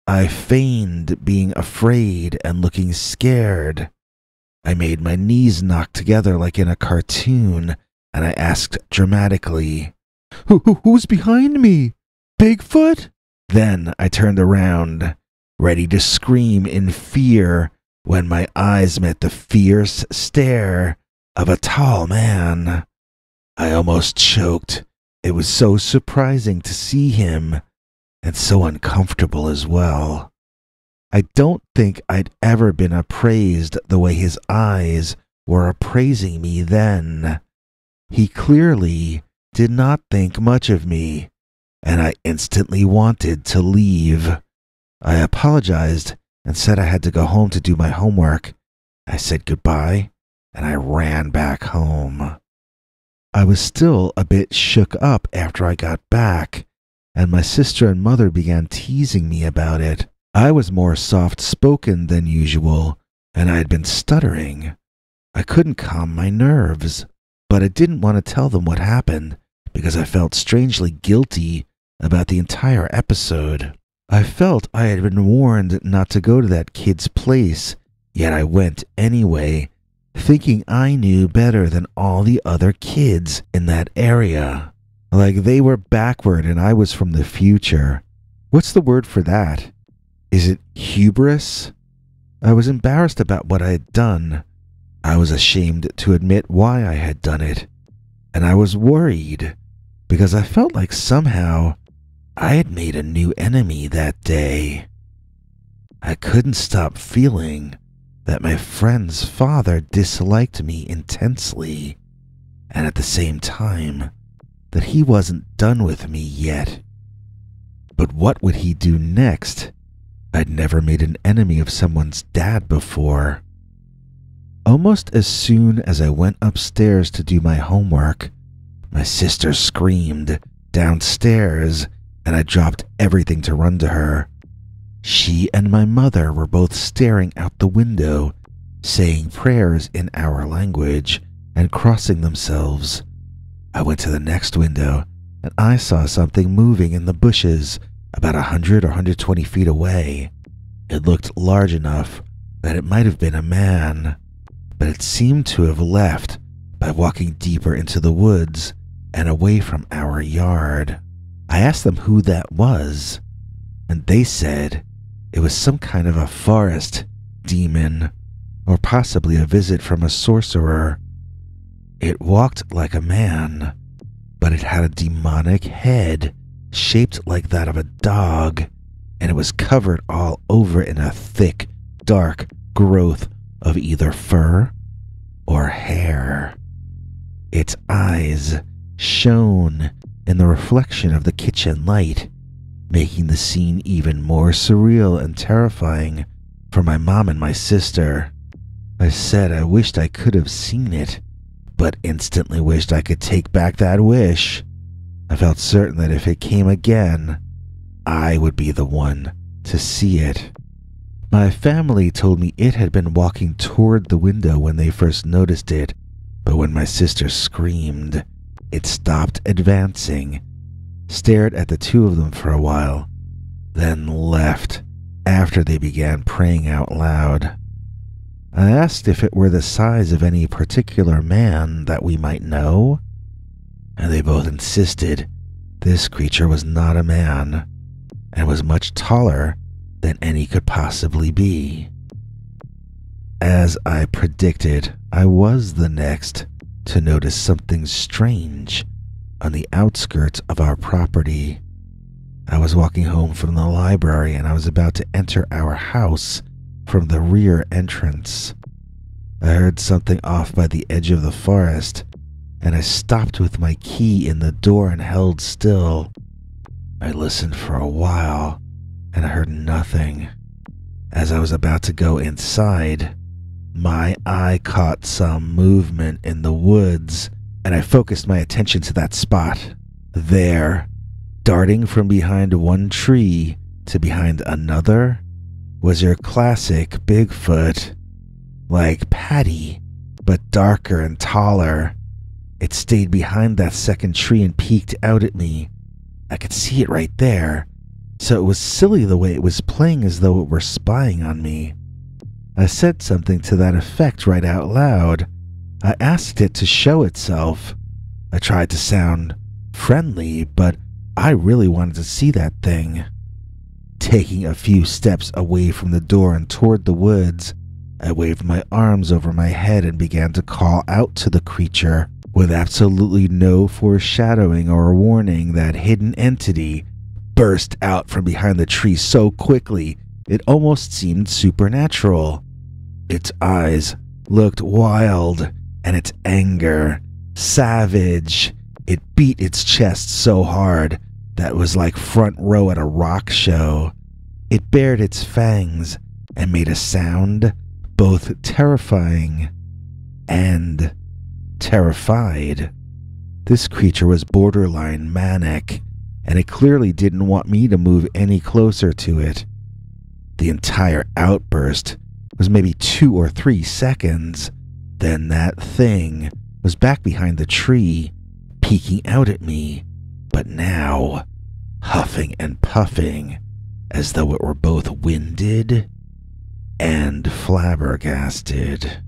I feigned being afraid and looking scared. I made my knees knock together like in a cartoon, and I asked dramatically, Who's behind me? Bigfoot? Then I turned around, ready to scream in fear when my eyes met the fierce stare of a tall man. I almost choked. It was so surprising to see him, and so uncomfortable as well. I don't think I'd ever been appraised the way his eyes were appraising me then. He clearly did not think much of me, and I instantly wanted to leave. I apologized and said I had to go home to do my homework. I said goodbye, and I ran back home. I was still a bit shook up after I got back, and my sister and mother began teasing me about it. I was more soft-spoken than usual, and I had been stuttering. I couldn't calm my nerves, but I didn't want to tell them what happened because I felt strangely guilty about the entire episode. I felt I had been warned not to go to that kid's place, yet I went anyway, thinking I knew better than all the other kids in that area. Like they were backward and I was from the future. What's the word for that? Is it hubris? I was embarrassed about what I had done. I was ashamed to admit why I had done it. And I was worried because I felt like somehow I had made a new enemy that day. I couldn't stop feeling that my friend's father disliked me intensely, and at the same time, that he wasn't done with me yet. But what would he do next? I'd never made an enemy of someone's dad before. Almost as soon as I went upstairs to do my homework, my sister screamed downstairs, and I dropped everything to run to her. She and my mother were both staring out the window, saying prayers in our language and crossing themselves. I went to the next window, and I saw something moving in the bushes about 100 or 120 feet away. It looked large enough that it might have been a man, but it seemed to have left by walking deeper into the woods and away from our yard. I asked them who that was, and they said it was some kind of a forest demon, or possibly a visit from a sorcerer. It walked like a man, but it had a demonic head shaped like that of a dog, and it was covered all over in a thick, dark growth of either fur or hair. Its eyes shone in the reflection of the kitchen light, making the scene even more surreal and terrifying for my mom and my sister. I said I wished I could have seen it, but instantly wished I could take back that wish. I felt certain that if it came again, I would be the one to see it. My family told me it had been walking toward the window when they first noticed it, but when my sister screamed, it stopped advancing, stared at the two of them for a while, then left after they began praying out loud. I asked if it were the size of any particular man that we might know, and they both insisted this creature was not a man and was much taller than any could possibly be. As I predicted, I was the next to notice something strange on the outskirts of our property. I was walking home from the library and I was about to enter our house from the rear entrance. I heard something off by the edge of the forest, and I stopped with my key in the door and held still. I listened for a while, and I heard nothing. As I was about to go inside, my eye caught some movement in the woods, and I focused my attention to that spot. There, darting from behind one tree to behind another, was your classic Bigfoot. Like Patty, but darker and taller. It stayed behind that second tree and peeked out at me. I could see it right there, so it was silly the way it was playing as though it were spying on me. I said something to that effect right out loud. I asked it to show itself. I tried to sound friendly, but I really wanted to see that thing. Taking a few steps away from the door and toward the woods, I waved my arms over my head and began to call out to the creature. With absolutely no foreshadowing or warning, that hidden entity burst out from behind the tree so quickly It almost seemed supernatural. Its eyes looked wild, and its anger savage. It beat its chest so hard that it was like front row at a rock show. It bared its fangs and made a sound both terrifying and terrified. This creature was borderline manic, and it clearly didn't want me to move any closer to it. The entire outburst was maybe 2 or 3 seconds. Then that thing was back behind the tree, peeking out at me, but now huffing and puffing as though it were both winded and flabbergasted.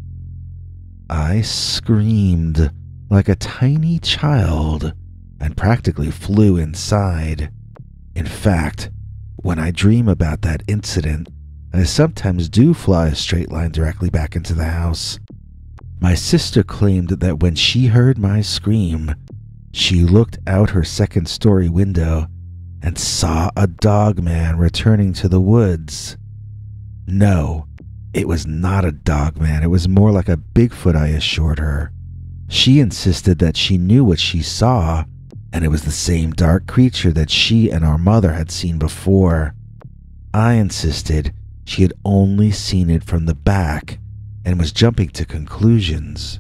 I screamed like a tiny child and practically flew inside. In fact, when I dream about that incident, I sometimes do fly a straight line directly back into the house. My sister claimed that when she heard my scream, she looked out her second-story window and saw a dogman returning to the woods. No, it was not a dogman. It was more like a Bigfoot, I assured her. She insisted that she knew what she saw, and it was the same dark creature that she and our mother had seen before. I insisted she had only seen it from the back and was jumping to conclusions.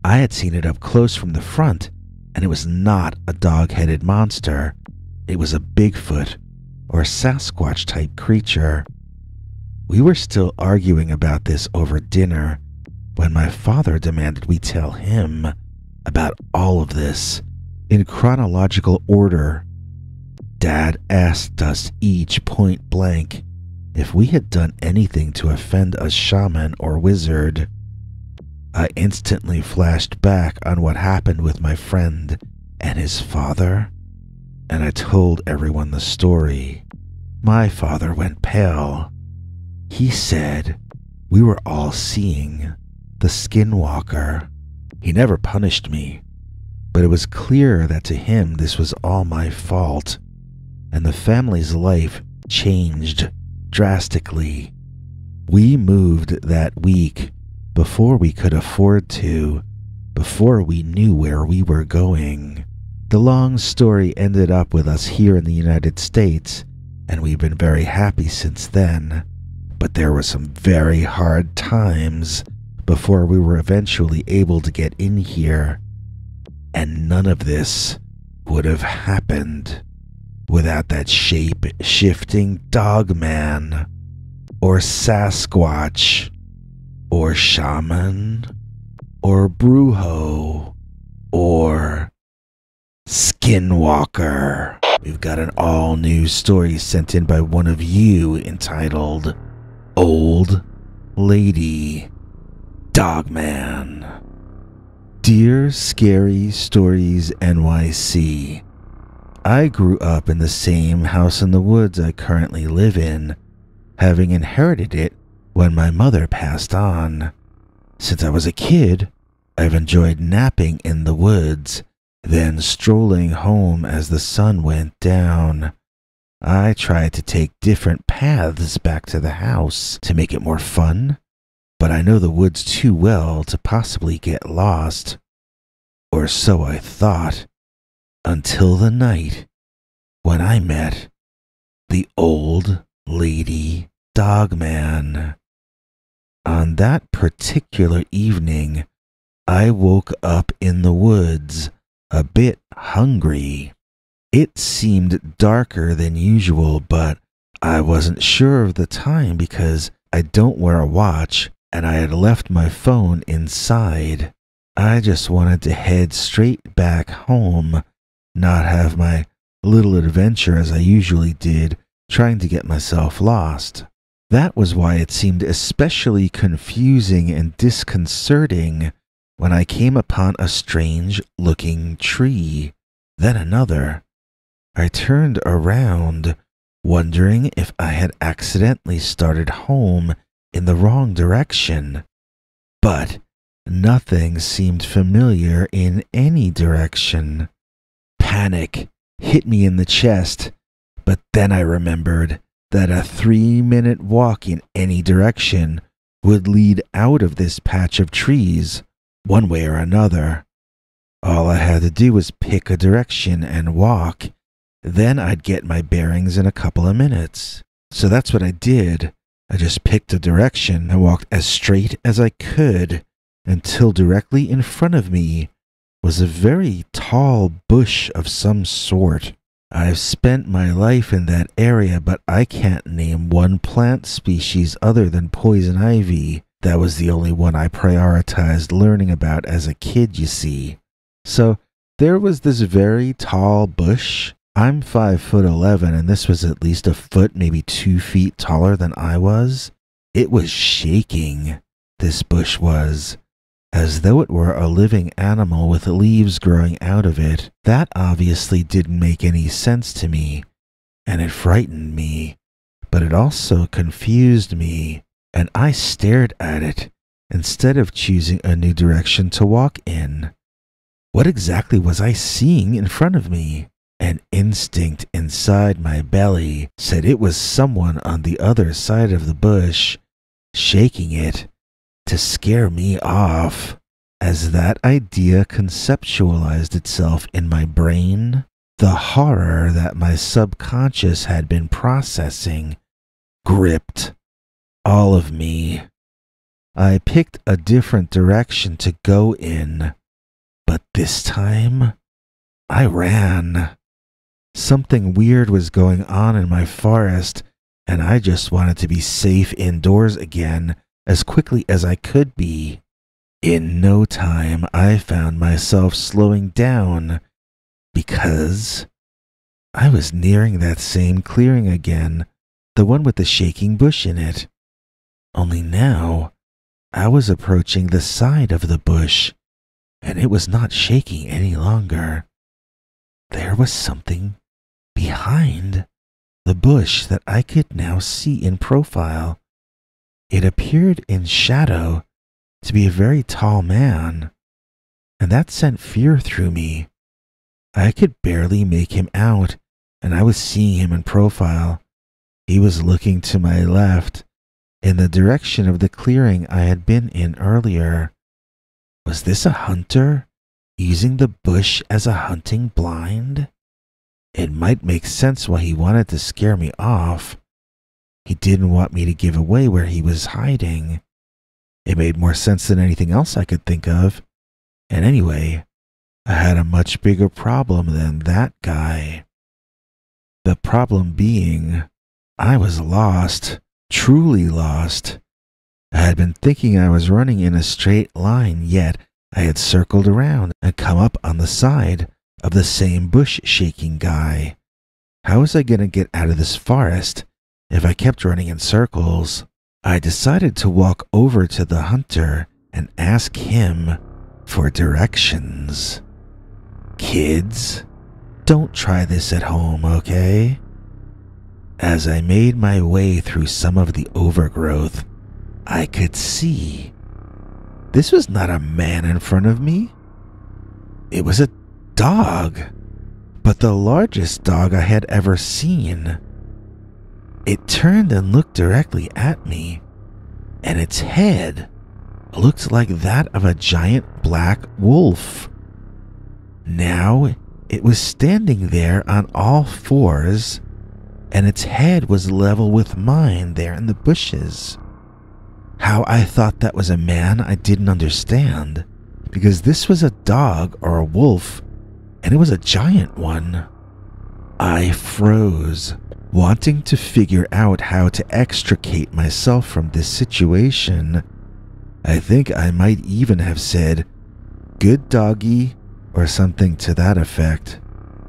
I had seen it up close from the front, and it was not a dog-headed monster. It was a Bigfoot or Sasquatch-type creature. We were still arguing about this over dinner when my father demanded we tell him about all of this in chronological order. Dad asked us each point blank if we had done anything to offend a shaman or wizard. I instantly flashed back on what happened with my friend and his father, and I told everyone the story. My father went pale. He said we were all seeing the skinwalker. He never punished me, but it was clear that to him this was all my fault, and the family's life changed drastically. We moved that week before we could afford to, before we knew where we were going. The long story ended up with us here in the United States, and we've been very happy since then. But there were some very hard times before we were eventually able to get in here. And none of this would have happened without that shape-shifting dogman, or Sasquatch, or shaman, or brujo, or skinwalker. We've got an all-new story sent in by one of you entitled Old Lady Dogman. Dear Scary Stories NYC, I grew up in the same house in the woods I currently live in, having inherited it when my mother passed on. Since I was a kid, I've enjoyed napping in the woods, then strolling home as the sun went down. I tried to take different paths back to the house to make it more fun, but I know the woods too well to possibly get lost. Or so I thought, until the night when I met the Old Lady Dogman. On that particular evening, I woke up in the woods, a bit hungry. It seemed darker than usual, but I wasn't sure of the time because I don't wear a watch and I had left my phone inside. I just wanted to head straight back home, not have my little adventure as I usually did, trying to get myself lost. That was why it seemed especially confusing and disconcerting when I came upon a strange-looking tree, then another. I turned around, wondering if I had accidentally started home in the wrong direction. But nothing seemed familiar in any direction. Panic hit me in the chest, but then I remembered that a 3-minute walk in any direction would lead out of this patch of trees, one way or another. All I had to do was pick a direction and walk. Then I'd get my bearings in a couple of minutes. So that's what I did. I just picked a direction and walked as straight as I could until directly in front of me was a very tall bush of some sort. I've spent my life in that area, but I can't name one plant species other than poison ivy. That was the only one I prioritized learning about as a kid, you see. So there was this very tall bush. I'm 5'11", and this was at least a foot, maybe 2 feet taller than I was. It was shaking, this bush was, as though it were a living animal with leaves growing out of it. That obviously didn't make any sense to me, and it frightened me, but it also confused me, and I stared at it instead of choosing a new direction to walk in. What exactly was I seeing in front of me? An instinct inside my belly said it was someone on the other side of the bush, shaking it to scare me off. As that idea conceptualized itself in my brain, the horror that my subconscious had been processing gripped all of me. I picked a different direction to go in, but this time I ran. Something weird was going on in my forest, and I just wanted to be safe indoors again as quickly as I could be. In no time, I found myself slowing down because I was nearing that same clearing again, the one with the shaking bush in it. Only now, I was approaching the side of the bush, and it was not shaking any longer. There was something behind the bush that I could now see in profile. It appeared in shadow to be a very tall man, and that sent fear through me. I could barely make him out, and I was seeing him in profile. He was looking to my left, in the direction of the clearing I had been in earlier. Was this a hunter, using the bush as a hunting blind? It might make sense why he wanted to scare me off. He didn't want me to give away where he was hiding. It made more sense than anything else I could think of. And anyway, I had a much bigger problem than that guy. The problem being, I was lost, truly lost. I had been thinking I was running in a straight line, yet I had circled around and come up on the side of the same bush-shaking guy. How was I going to get out of this forest if I kept running in circles? I decided to walk over to the hunter and ask him for directions. Kids, don't try this at home, okay? As I made my way through some of the overgrowth, I could see this was not a man in front of me. It was a dog, but the largest dog I had ever seen. It turned and looked directly at me, and its head looked like that of a giant black wolf. Now it was standing there on all fours, and its head was level with mine there in the bushes. How I thought that was a man, I didn't understand, because this was a dog or a wolf, and it was a giant one. I froze, wanting to figure out how to extricate myself from this situation. I think I might even have said, "Good doggy," or something to that effect.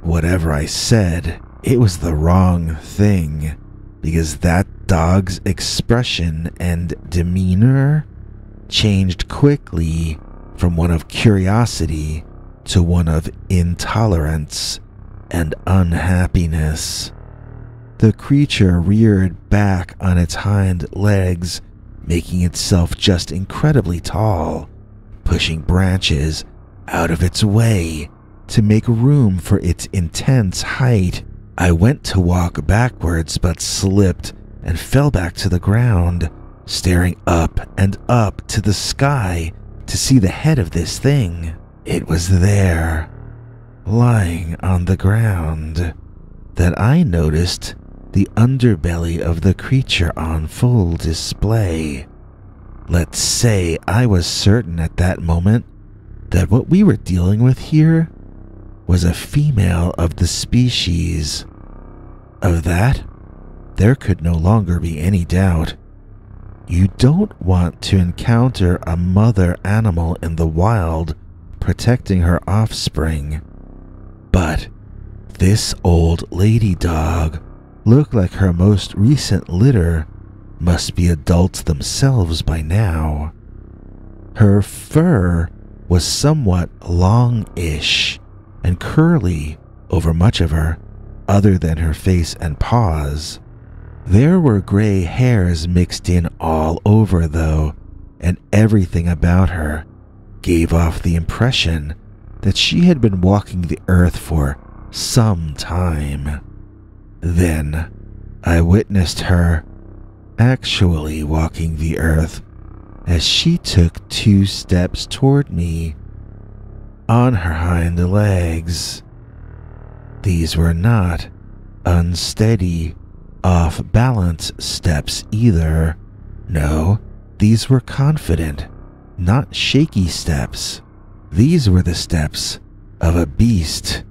Whatever I said, it was the wrong thing, because that dog's expression and demeanor changed quickly from one of curiosity to one of intolerance and unhappiness. The creature reared back on its hind legs, making itself just incredibly tall, pushing branches out of its way to make room for its intense height I went to walk backwards but slipped and fell back to the ground, staring up and up to the sky to see the head of this thing. It was there, lying on the ground, that I noticed the underbelly of the creature on full display. Let's say I was certain at that moment that what we were dealing with here was a female of the species. Of that, there could no longer be any doubt. You don't want to encounter a mother animal in the wild protecting her offspring. But this old lady dog looked like her most recent litter must be adults themselves by now. Her fur was somewhat long-ish and curly over much of her, other than her face and paws. There were gray hairs mixed in all over, though, and everything about her gave off the impression that she had been walking the earth for some time. Then I witnessed her actually walking the earth as she took 2 steps toward me on her hind legs. These were not unsteady, off-balance steps either. No, these were confident, not shaky steps. These were the steps of a beast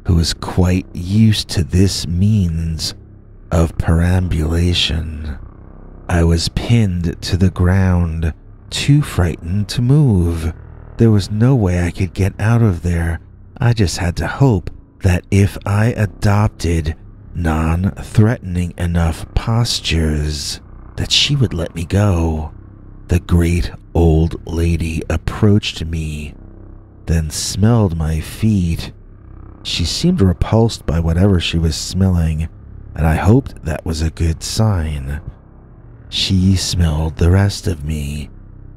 who was quite used to this means of perambulation. I was pinned to the ground, too frightened to move. There was no way I could get out of there. I just had to hope that if I adopted non-threatening enough postures, that she would let me go. The great old lady approached me, then smelled my feet. She seemed repulsed by whatever she was smelling, and I hoped that was a good sign. She smelled the rest of me,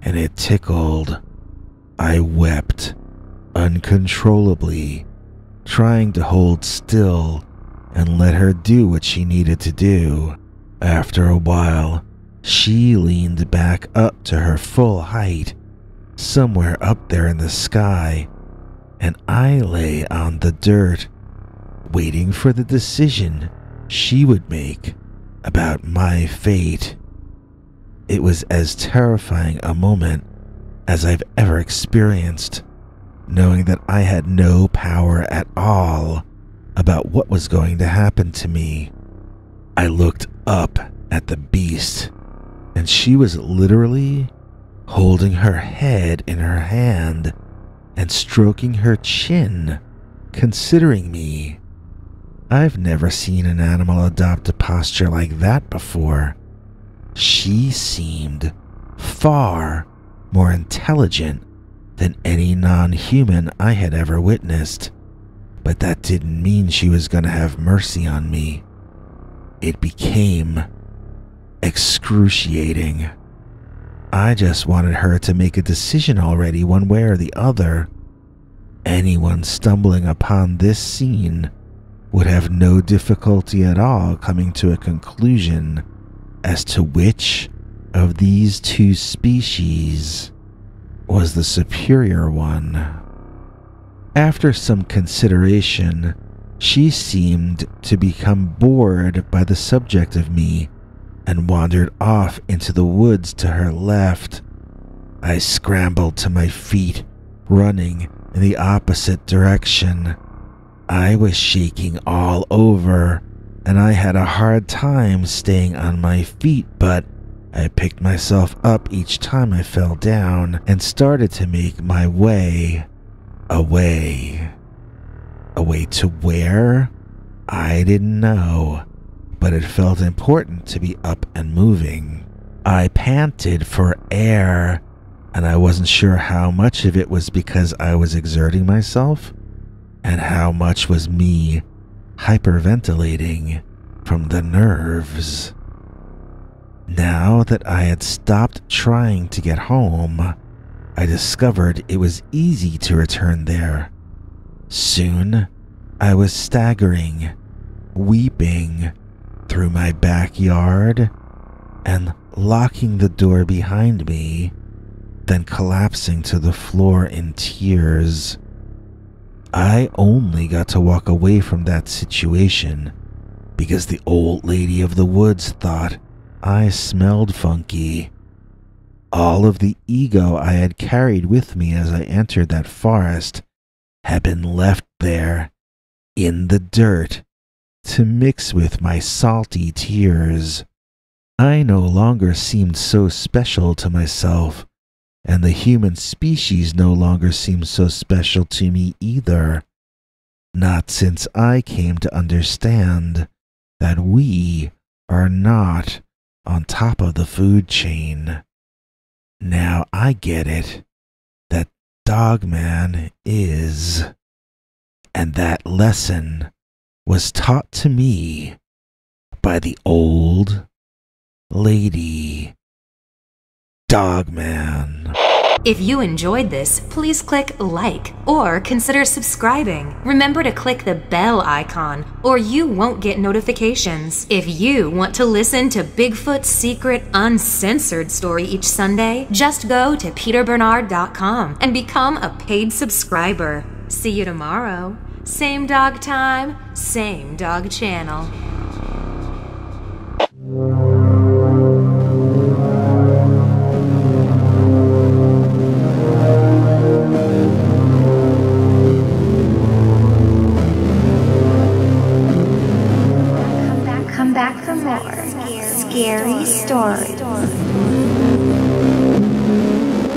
and it tickled. I wept uncontrollably, trying to hold still and let her do what she needed to do. After a while, she leaned back up to her full height, somewhere up there in the sky, and I lay on the dirt, waiting for the decision she would make about my fate. It was as terrifying a moment as I've ever experienced, knowing that I had no power at all about what was going to happen to me. I looked up at the beast, and she was literally holding her head in her hand and stroking her chin, considering me. I've never seen an animal adopt a posture like that before. She seemed far more intelligent than any non-human I had ever witnessed, but that didn't mean she was going to have mercy on me. It became excruciating. I just wanted her to make a decision already, one way or the other. Anyone stumbling upon this scene would have no difficulty at all coming to a conclusion as to which of these 2 species was the superior one. After some consideration, she seemed to become bored by the subject of me and wandered off into the woods to her left. I scrambled to my feet, running in the opposite direction. I was shaking all over, and I had a hard time staying on my feet, but I picked myself up each time I fell down and started to make my way away. Away to where? I didn't know, but it felt important to be up and moving. I panted for air, and I wasn't sure how much of it was because I was exerting myself and how much was me hyperventilating from the nerves. Now that I had stopped trying to get home, I discovered it was easy to return there. Soon, I was staggering, weeping through my backyard and locking the door behind me, then collapsing to the floor in tears. I only got to walk away from that situation because the old lady of the woods thought I smelled funky. All of the ego I had carried with me as I entered that forest had been left there in the dirt to mix with my salty tears. I no longer seemed so special to myself, and the human species no longer seemed so special to me either. Not since I came to understand that we are not on top of the food chain. Now I get it, that Dogman is. And that lesson was taught to me by the old lady Dogman. If you enjoyed this, please click like or consider subscribing. Remember to click the bell icon or you won't get notifications. If you want to listen to Bigfoot's secret uncensored story each Sunday, just go to peterbernard.com and become a paid subscriber. See you tomorrow. Same dog time, same dog channel. Come back for more scary stories.